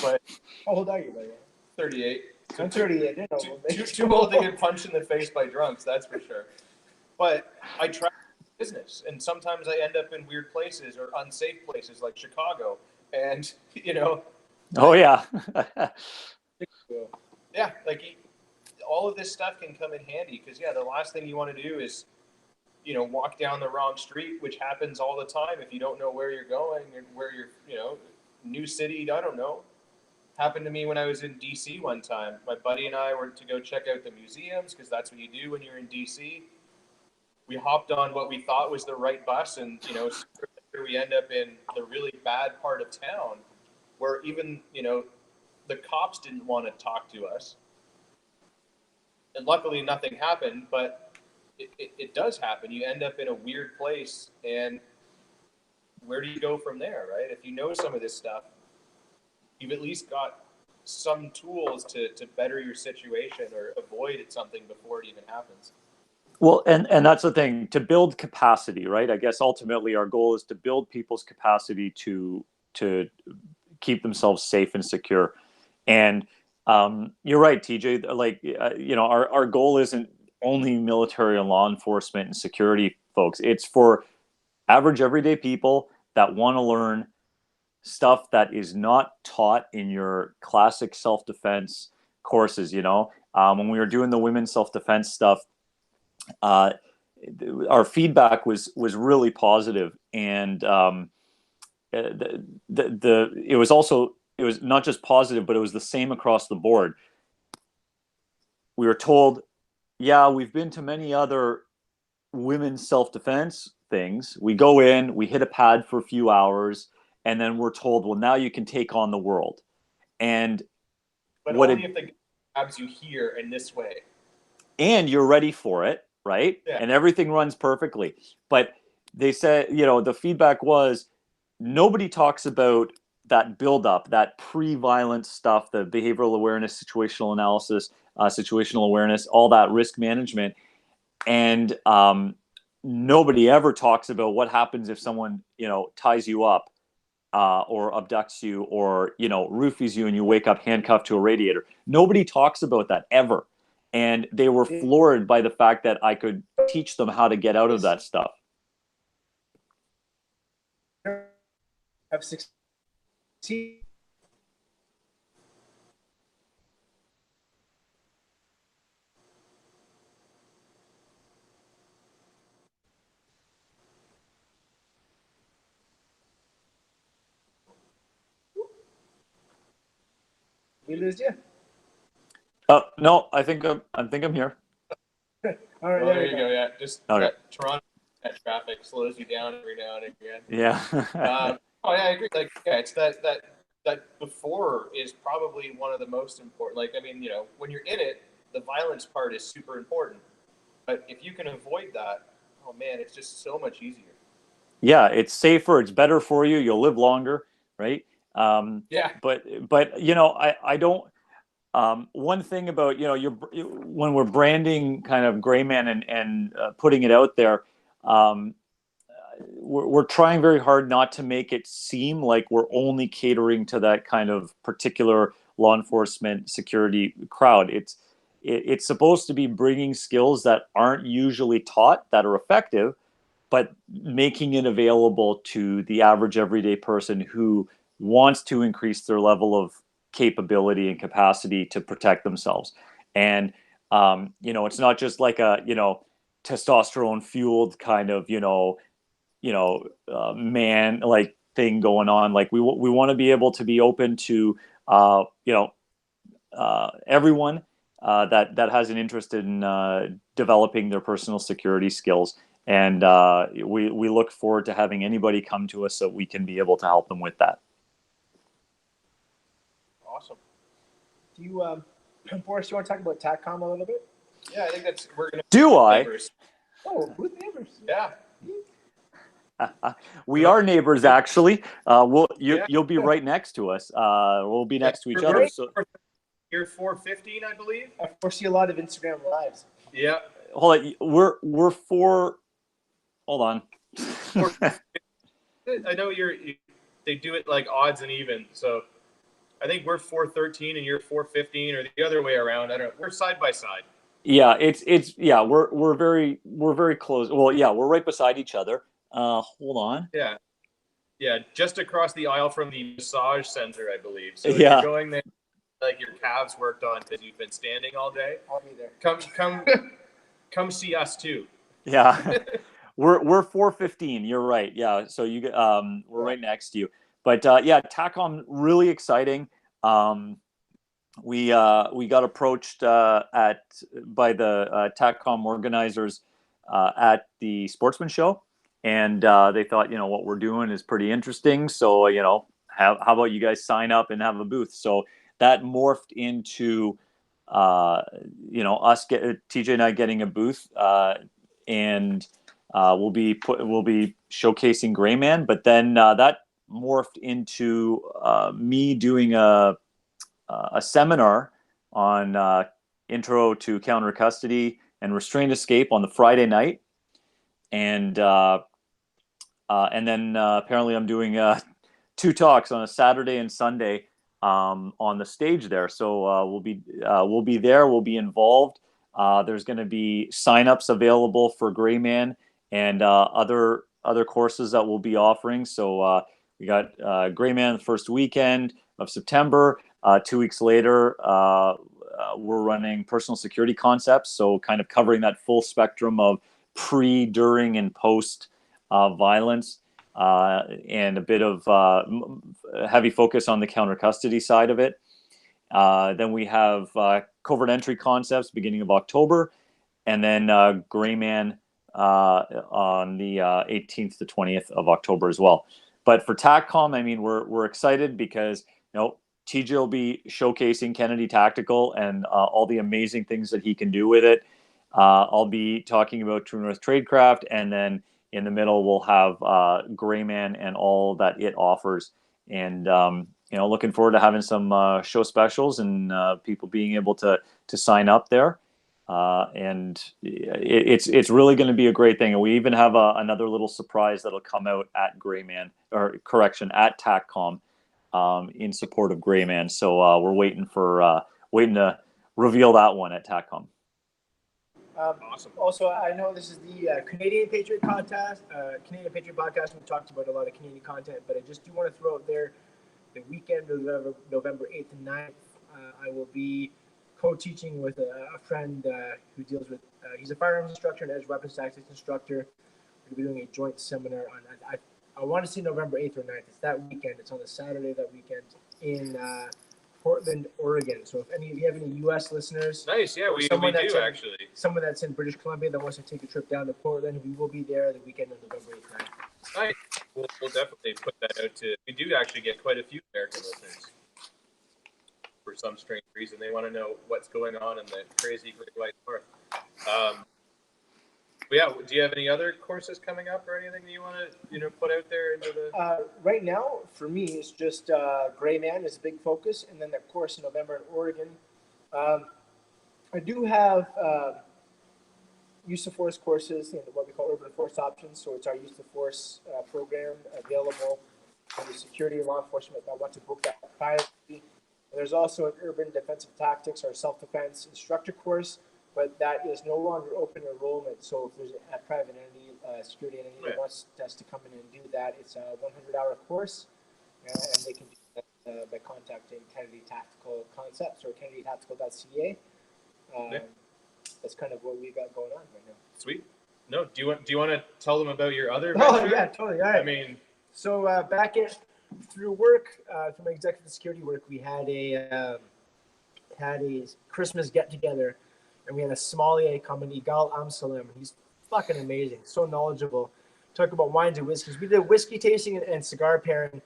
But how old are you, by the way? 38. So I'm 38. I don't know. too old to get punched in the face by drunks, that's for sure. But I try business, and sometimes I end up in weird places or unsafe places like Chicago. And, Oh yeah. yeah, like all of this stuff can come in handy because, the last thing you want to do is, walk down the wrong street, which happens all the time if you don't know where you're going and where you're, new city, I don't know. Happened to me when I was in DC one time. My buddy and I were to go check out the museums because that's what you do when you're in DC. We hopped on what we thought was the right bus, and we end up in the really bad part of town where even the cops didn't want to talk to us. And luckily nothing happened, but it does happen. You end up in a weird place, and where do you go from there, right? If you know some of this stuff, you've at least got some tools to better your situation or avoid something before it even happens. Well, and that's the thing, to build capacity, right? I guess ultimately our goal is to build people's capacity to keep themselves safe and secure. And you're right, TJ. Like our goal isn't only military and law enforcement and security folks. It's for average everyday people that want to learn stuff that is not taught in your classic self-defense courses. When we were doing the women's self-defense stuff, our feedback was really positive, and it was not just positive, but it was the same across the board. We were told, yeah, we've been to many other women's self-defense things. We go in, we hit a pad for a few hours, and then we're told, well, now you can take on the world. But only if the grabs you here in this way. And you're ready for it, right? Yeah. And everything runs perfectly. But they said, the feedback was nobody talks about that buildup, that pre-violence stuff, the behavioral awareness, situational analysis, situational awareness, all that risk management. And nobody ever talks about what happens if someone, ties you up or abducts you or, roofies you and you wake up handcuffed to a radiator. Nobody talks about that ever. And they were floored by the fact that I could teach them how to get out of that stuff. Have succeeded. We lose you? No, I think I'm here. All right, Oh, there you go. Yeah, just Okay. Toronto traffic slows you down every now and again. Yeah. Yeah, I agree. Like, it's that before is probably one of the most important. Like, I mean, when you're in it, the violence part is super important. But if you can avoid that, oh man, it's just so much easier. Yeah, it's safer. It's better for you. You'll live longer, right? Yeah. But I don't. One thing about when we're branding kind of Greyman and putting it out there, we're trying very hard not to make it seem like we're only catering to that kind of particular law enforcement security crowd. It's supposed to be bringing skills that aren't usually taught that are effective, but making it available to the average everyday person who wants to increase their level of capability and capacity to protect themselves. And it's not just like a testosterone fueled kind of man like thing going on. Like we want to be able to be open to everyone that has an interest in developing their personal security skills. And we look forward to having anybody come to us so we can be able to help them with that. Awesome. Do you, Boris, you want to talk about TACCOM a little bit? Yeah, I think we're going to. Do I? Neighbors. Oh, who's neighbors? Yeah. We are neighbors, actually. You'll be right next to us. We'll be next to each other. So You're 415, I believe. I foresee a lot of Instagram lives. Yeah. hold on, we're four. Hold on. I know they do it like odds and even. So I think we're 413 and you're 415, or the other way around. I don't know. We're side by side. Yeah, we're very close. Well, yeah, we're right beside each other. Hold on. Yeah. Yeah, just across the aisle from the massage center, I believe. So if Yeah. you're going there, like your calves worked on because you've been standing all day, I'll be there. come see us too. Yeah. We're 415. You're right. Yeah. So we're right next to you. But yeah, TACOM really exciting. We got approached by the TACOM organizers at the Sportsman Show, and they thought, what we're doing is pretty interesting. So how about you guys sign up and have a booth? So that morphed into TJ and I getting a booth, and we'll be showcasing Greyman. But then that morphed into me doing a seminar on intro to counter custody and restrained escape on the Friday night, and then apparently I'm doing 2 talks on a Saturday and Sunday on the stage there. So we'll be there. We'll be involved. There's going to be signups available for Greyman and other courses that we'll be offering. So we got Greyman the first weekend of September. 2 weeks later, we're running personal security concepts. So kind of covering that full spectrum of pre, during, and post violence, and a bit of heavy focus on the counter custody side of it. Then we have covert entry concepts beginning of October, and then Greyman on the 18th to 20th of October as well. But for TACCOM, I mean, we're excited because TJ will be showcasing Kennedy Tactical and all the amazing things that he can do with it. I'll be talking about True North Tradecraft, and then in the middle we'll have Greyman and all that it offers. And looking forward to having some show specials and people being able to sign up there. And it's really going to be a great thing. And we even have another little surprise that'll come out at at TACCOM in support of Greyman. So we're waiting to reveal that one at TACCOM. Awesome. Also, I know this is the Canadian Patriot Podcast. We talked about a lot of Canadian content, but I just do want to throw out there the weekend of November 8th and 9th. I will be co-teaching with a friend who deals with, he's a firearms instructor and edge weapons tactics instructor. We'll be doing a joint seminar on, I want to say November 8th or 9th. It's that weekend. It's on the Saturday that weekend in Portland, Oregon. So if you have any U.S. listeners, nice, yeah, we do actually. Someone that's in British Columbia that wants to take a trip down to Portland, we will be there the weekend of November 8th. Nice. We'll definitely put that out to. We do actually get quite a few American listeners. For some strange reason, they want to know what's going on in the crazy Great White North. But yeah, do you have any other courses coming up or anything that you want to put out there into the? Right now, for me, it's just Greyman is a big focus, and then that course in November in Oregon. I do have use of force courses in what we call urban force options. So it's our use of force program available for the security and law enforcement that want to book that privately. And there's also an urban defensive tactics or self-defense instructor course, but that is no longer open enrollment. So if there's a private entity, security entity that wants us to come in and do that, it's a 100-hour course, and they can do that by contacting Kennedy Tactical Concepts or KennedyTactical.ca. That's kind of what we got going on right now. Sweet. No, do you want to tell them about your other venture? Oh yeah, totally. All right. I mean, so back through work, through my executive security work, we had a Christmas get together. And we had a sommelier come in, Igal Amsalem. He's fucking amazing, so knowledgeable. Talk about wines and whiskeys. We did whiskey tasting and cigar pairing,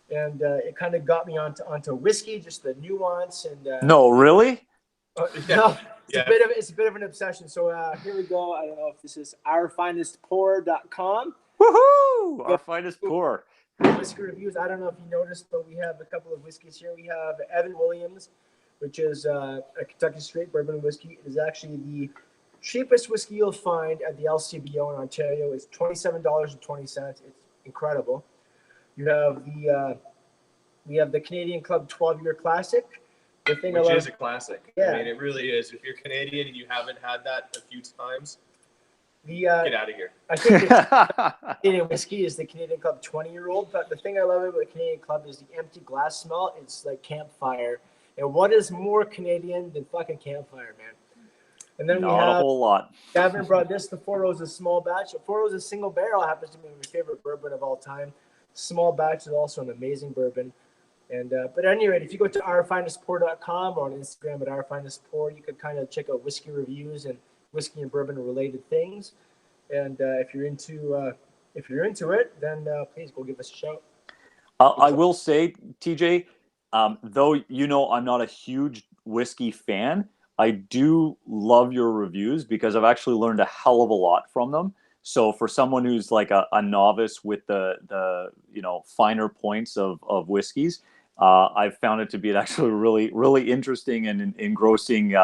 and it kind of got me onto whiskey, just the nuance and. No, really? No, it's a bit of an obsession. So here we go. I don't know if this is ourfinestpour.com. Woohoo! Our finest pour. Whiskey reviews. I don't know if you noticed, but we have a couple of whiskeys here. We have Evan Williams, which is a Kentucky straight bourbon whiskey. It is actually the cheapest whiskey you'll find at the LCBO in Ontario. It's $27.20. It's incredible. You have the We have the Canadian Club 12-year Classic. The thing Which is a classic. Yeah. I mean, it really is. If you're Canadian and you haven't had that a few times, the get out of here. I think the Canadian whiskey is the Canadian Club 20-year-old. But the thing I love about the Canadian Club is the empty glass smell. It's like campfire. And what is more Canadian than fucking campfire, man? And then Not we have a whole lot. Gavin brought this, the Four Roses small batch. Four Roses single barrel happens to be my favorite bourbon of all time. Small batch is also an amazing bourbon. And but at any rate, if you go to ourfinestpour.com or on Instagram at ourfinestpour, you can kind of check out whiskey reviews and whiskey and bourbon related things. And if you're into it, then please go give us a shout. I will say, TJ, though I'm not a huge whiskey fan, I do love your reviews because I've actually learned a hell of a lot from them. So for someone who's like a novice with the finer points of whiskeys, I've found it to be actually really, really interesting and engrossing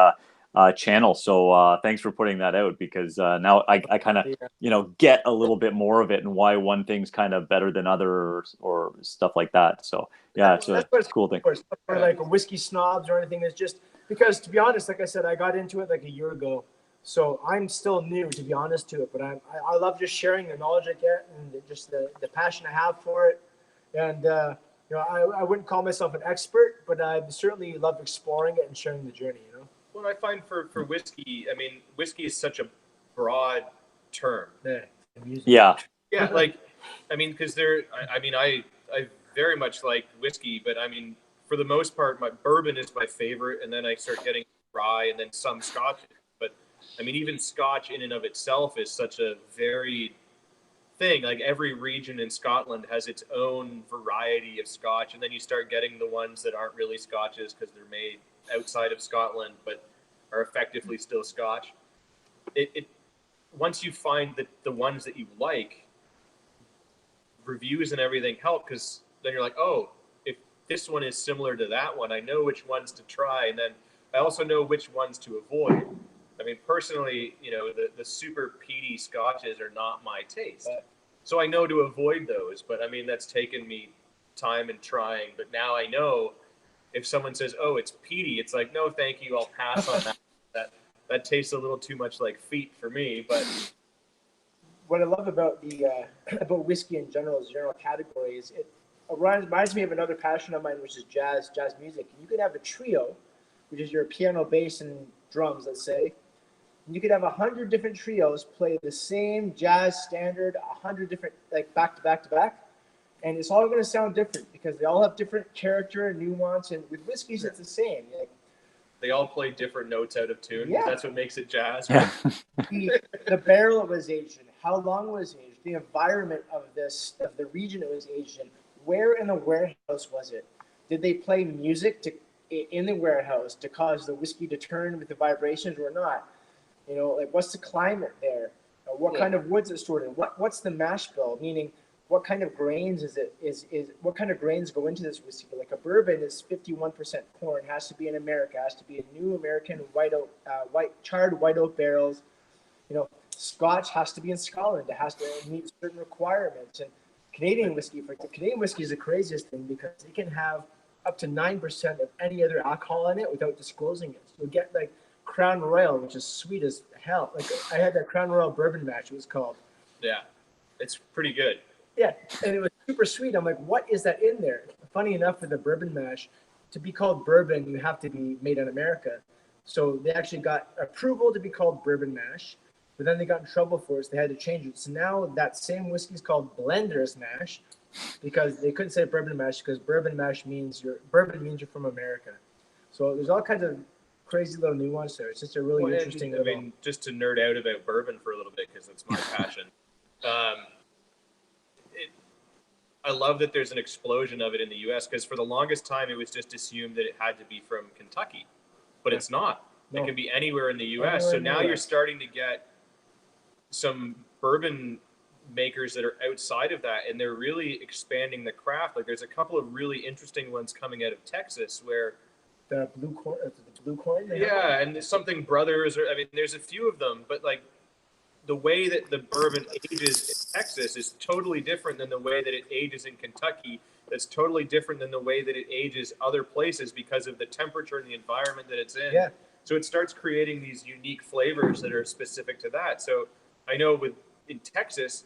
channel. So thanks for putting that out because now I kind of get a little bit more of it and why one thing's kind of better than others or stuff like that. So yeah, it's a cool thing. For like whiskey snobs or anything, it's just because, to be honest, like I said, I got into it like a year ago. So I'm still new, to be honest, to it. But I love just sharing the knowledge I get and just the passion I have for it. And, I wouldn't call myself an expert, but I certainly love exploring it and sharing the journey, Well, I find for whiskey, I mean, whiskey is such a broad term. Yeah. Yeah, like, I mean, because I very much like whiskey, but I mean, for the most part, my bourbon is my favorite, and then I start getting rye, and then some scotch. But I mean, even scotch in and of itself is such a varied thing. Like every region in Scotland has its own variety of scotch, and then you start getting the ones that aren't really scotches because they're made outside of Scotland, but are effectively still scotch. It once you find the ones that you like, reviews and everything help because then you're like, oh, if this one is similar to that one, I know which ones to try, and then I also know which ones to avoid. I mean, personally, the super peaty scotches are not my taste, so I know to avoid those. But I mean, that's taken me time and trying. But now I know if someone says, "Oh, it's peaty," it's like, no, thank you, I'll pass on that. That tastes a little too much like feet for me. But what I love about about whiskey in general, as a general category, is it reminds me of another passion of mine, which is jazz music. And you could have a trio, which is your piano, bass, and drums, let's say. And you could have 100 different trios play the same jazz standard, 100 different, like back to back to back. And it's all going to sound different because they all have different character and nuance. And with whiskeys, it's the same. They all play different notes out of tune. Yeah. That's what makes it jazz. Yeah. The barrel it was aged in, how long it was aged, the environment of the region it was aged in, where in the warehouse was it? Did they play music in the warehouse to cause the whiskey to turn with the vibrations or not? Like what's the climate there? What kind of woods it's stored in? What's the mash bill? Meaning, what kind of grains is what kind of grains go into this whiskey? Like a bourbon is 51% corn, has to be in America, has to be a new American charred white oak barrels. Scotch has to be in Scotland. It has to meet certain requirements. And Canadian whiskey is the craziest thing because it can have up to 9% of any other alcohol in it without disclosing it. So you'll get like Crown Royal, which is sweet as hell. Like I had that Crown Royal bourbon mash, it was called. Yeah, it's pretty good. Yeah, and it was super sweet. I'm like, what is that in there? Funny enough, for the bourbon mash, to be called bourbon, you have to be made in America. So they actually got approval to be called bourbon mash, but then they got in trouble for it, so they had to change it. So now that same whiskey is called blender's mash because they couldn't say bourbon mash because bourbon means you're from America. So there's all kinds of crazy little nuance there. It's just a really interesting. I mean, just to nerd out about bourbon for a little bit because that's my passion. I love that there's an explosion of it in the U.S. because for the longest time it was just assumed that it had to be from Kentucky, but it's not. No. It can be anywhere in the U.S. So now you're starting to get some bourbon makers that are outside of that, and they're really expanding the craft. Like there's a couple of really interesting ones coming out of Texas where the blue corn. Yeah, and something brothers. I mean, there's a few of them, but like the way that the bourbon ages in Texas is totally different than the way that it ages in Kentucky. That's totally different than the way that it ages other places because of the temperature and the environment that it's in. Yeah. So it starts creating these unique flavors that are specific to that. So I know in Texas,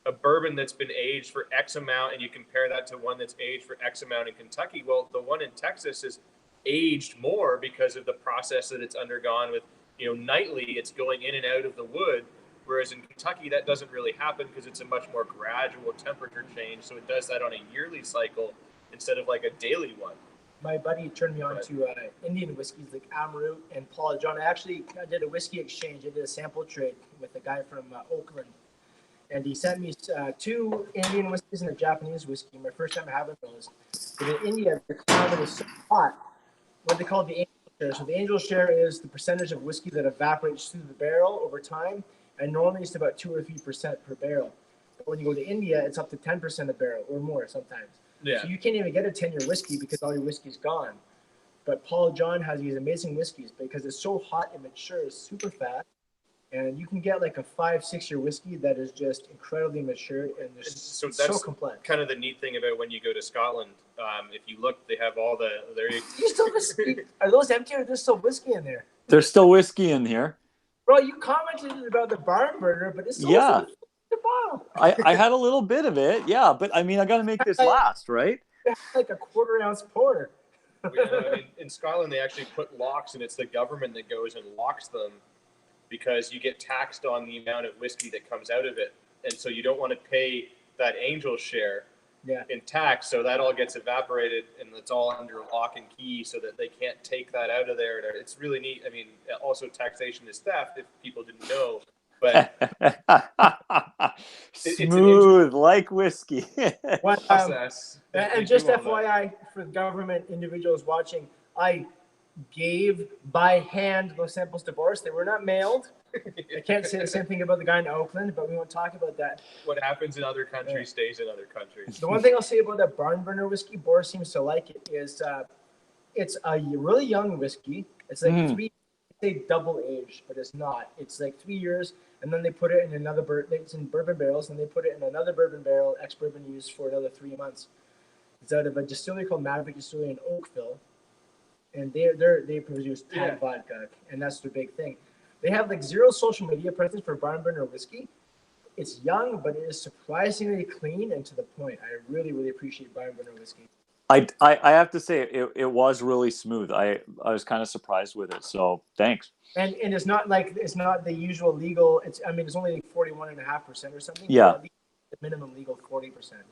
a bourbon that's been aged for X amount, and you compare that to one that's aged for X amount in Kentucky. Well, the one in Texas is aged more because of the process that it's undergone with, nightly it's going in and out of the wood. Whereas in Kentucky, that doesn't really happen because it's a much more gradual temperature change. So it does that on a yearly cycle instead of like a daily one. My buddy turned me on to Indian whiskeys like Amaru and Paul John. I did a whiskey exchange. I did a sample trade with a guy from Oakland. And he sent me 2 Indian whiskeys and a Japanese whiskey. My first time having those. But in India, the climate is so hot, what they call the angel share. So the angel share is the percentage of whiskey that evaporates through the barrel over time. And normally it's about 2 or 3% per barrel. But when you go to India, it's up to 10% a barrel or more sometimes. Yeah. So you can't even get a 10-year whiskey because all your whiskey's gone. But Paul John has these amazing whiskeys because it's so hot and matures super fast. And you can get like a 5-6 year whiskey that is just incredibly matured and it's so complex. Kind of the neat thing about when you go to Scotland. If you look, they have all Are those empty or is there still whiskey in there? There's still whiskey in here. Bro, you commented about the barn burner, but it's still the bottle. I had a little bit of it, yeah, but I mean, I got to make this last, right? Like a 1/4 ounce pour. In Scotland, they actually put locks, and it's the government that goes and locks them because you get taxed on the amount of whiskey that comes out of it. And so you don't want to pay that angel share in tax. So that all gets evaporated and it's all under lock and key so that they can't take that out of there. It's really neat. I mean, also taxation is theft if people didn't know. But smooth like whiskey. Process. And just FYI, for the government individuals watching, I gave by hand those samples to Boris. They were not mailed. I can't say the same thing about the guy in Oakland, but we won't talk about that. What happens in other countries stays in other countries. The one thing I'll say about that barn burner whiskey, Boris seems to like it, is it's a really young whiskey. It's like 3, say double aged, but it's not. It's like 3 years, and then they put it in another it's in bourbon barrels, and they put it in another bourbon barrel, ex-bourbon used for another 3 months. It's out of a distillery called Maverick Distillery in Oakville. And they produce tap vodka, and that's their big thing. They have like 0 social media presence for barn burner whiskey. It's young, but it is surprisingly clean and to the point. I really, really appreciate barn burner whiskey. I have to say it was really smooth. I was kind of surprised with it. So thanks. And it's not the usual legal. It's only like 41.5% or something. Yeah. The minimum legal 40%.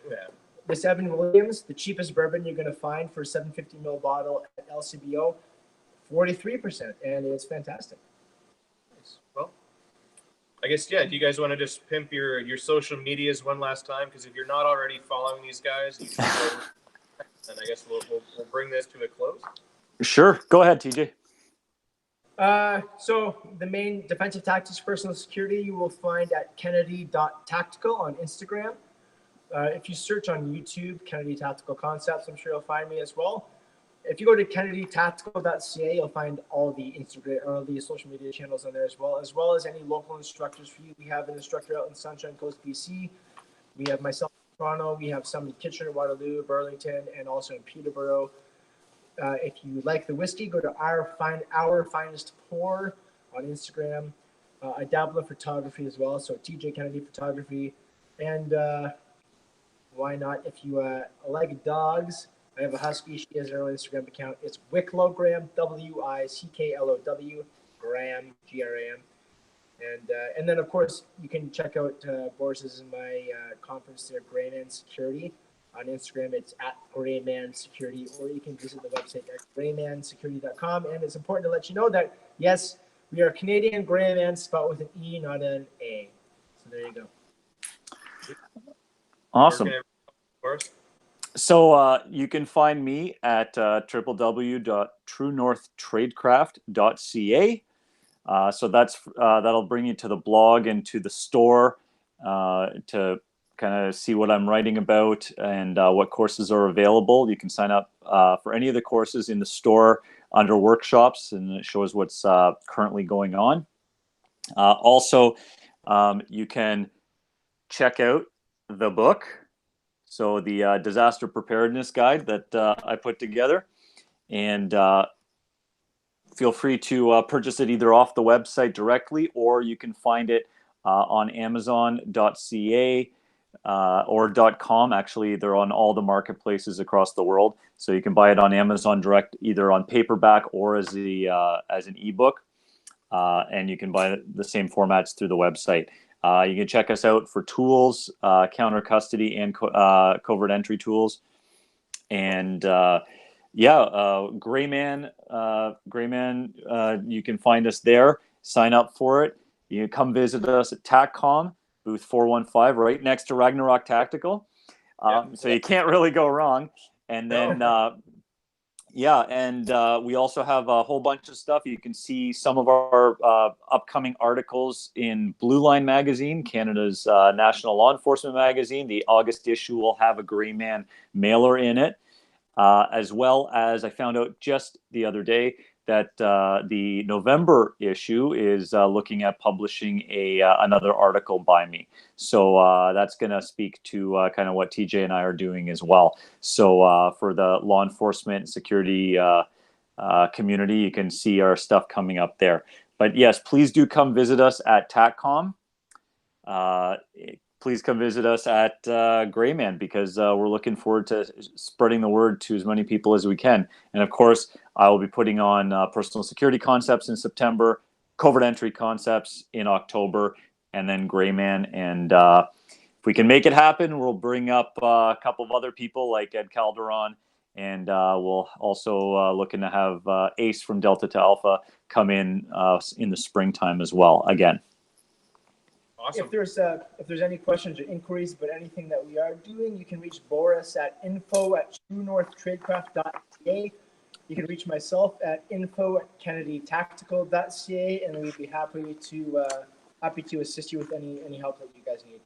Yeah. This Evan Williams, the cheapest bourbon you're going to find for a 750 ml bottle at LCBO, 43%, and it's fantastic. Nice. Well, I guess, do you guys want to just pimp your social medias one last time? Because if you're not already following these guys, you should go. And I guess we'll bring this to a close. Sure. Go ahead, TJ. So the main defensive tactics personal security you will find at kennedy.tactical on Instagram. If you search on YouTube, Kennedy Tactical Concepts, I'm sure you'll find me as well. If you go to kennedytactical.ca, you'll find all the Instagram or the social media channels on there as well as any local instructors for you. We have an instructor out in Sunshine Coast, BC. We have myself in Toronto. We have some in Kitchener, Waterloo, Burlington, and also in Peterborough. If you like the whiskey, go to Our Finest Pour on Instagram. I dabble in photography as well, so TJ Kennedy Photography. And why not? If you like dogs, I have a husky. She has her own Instagram account. It's Wicklogram, WICKLOW, Graham, GRAM. And then, of course, you can check out Boris's and my conference there, Greyman Security. On Instagram, it's at Greyman Security, or you can visit the website at greymansecurity.com. And it's important to let you know that, yes, we are Canadian Greyman, spelled with an E, not an A. So there you go. Awesome. So you can find me at www.truenorthtradecraft.ca. So that'll bring you to the blog and to the store to kind of see what I'm writing about and what courses are available. You can sign up for any of the courses in the store under workshops, and it shows what's currently going on. Also, you can check out the book, so the disaster preparedness guide that I put together, and feel free to purchase it either off the website directly, or you can find it on Amazon.ca or .com. Actually, they're on all the marketplaces across the world, so you can buy it on Amazon direct, either on paperback or as an ebook, and you can buy the same formats through the website. You can check us out for tools, counter custody, and covert entry tools, and Greyman, you can find us there. Sign up for it. You can come visit us at TACCOM, booth 415, right next to Ragnarok Tactical. So you can't really go wrong. And then, we also have a whole bunch of stuff. You can see some of our upcoming articles in Blue Line magazine, Canada's national law enforcement magazine. The August issue will have a Greyman mailer in it. As well as I found out just the other day that the November issue is looking at publishing another article by me. So that's going to speak to kind of what TJ and I are doing as well. So for the law enforcement and security community, you can see our stuff coming up there. But yes, please do come visit us at TACCOM. Please come visit us at Greyman, because we're looking forward to spreading the word to as many people as we can. And of course, I will be putting on personal security concepts in September, covert entry concepts in October, and then Greyman. And if we can make it happen, we'll bring up a couple of other people like Ed Calderon, and we'll also looking to have Ace from Delta to Alpha come in the springtime as well. Again. Awesome. If there's any questions or inquiries about anything that we are doing, you can reach Boris at info@truenorthtradecraft.ca. You can reach myself at info@kennedytactical.ca, and we'd be happy to assist you with any help that you guys need.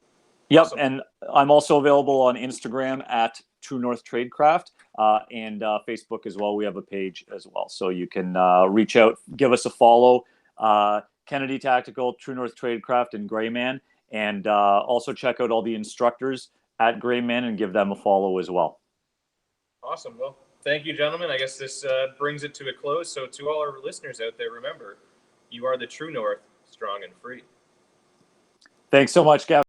Yep, Awesome. and I'm also available on Instagram at True North Tradecraft, and Facebook as well. We have a page as well, so you can reach out, give us a follow. Kennedy Tactical, True North Tradecraft, and Greyman, and also check out all the instructors at Greyman and give them a follow as well. Awesome. Well, thank you, gentlemen. I guess this brings it to a close. So to all our listeners out there, remember, you are the True North, strong and free. Thanks so much, Gavin.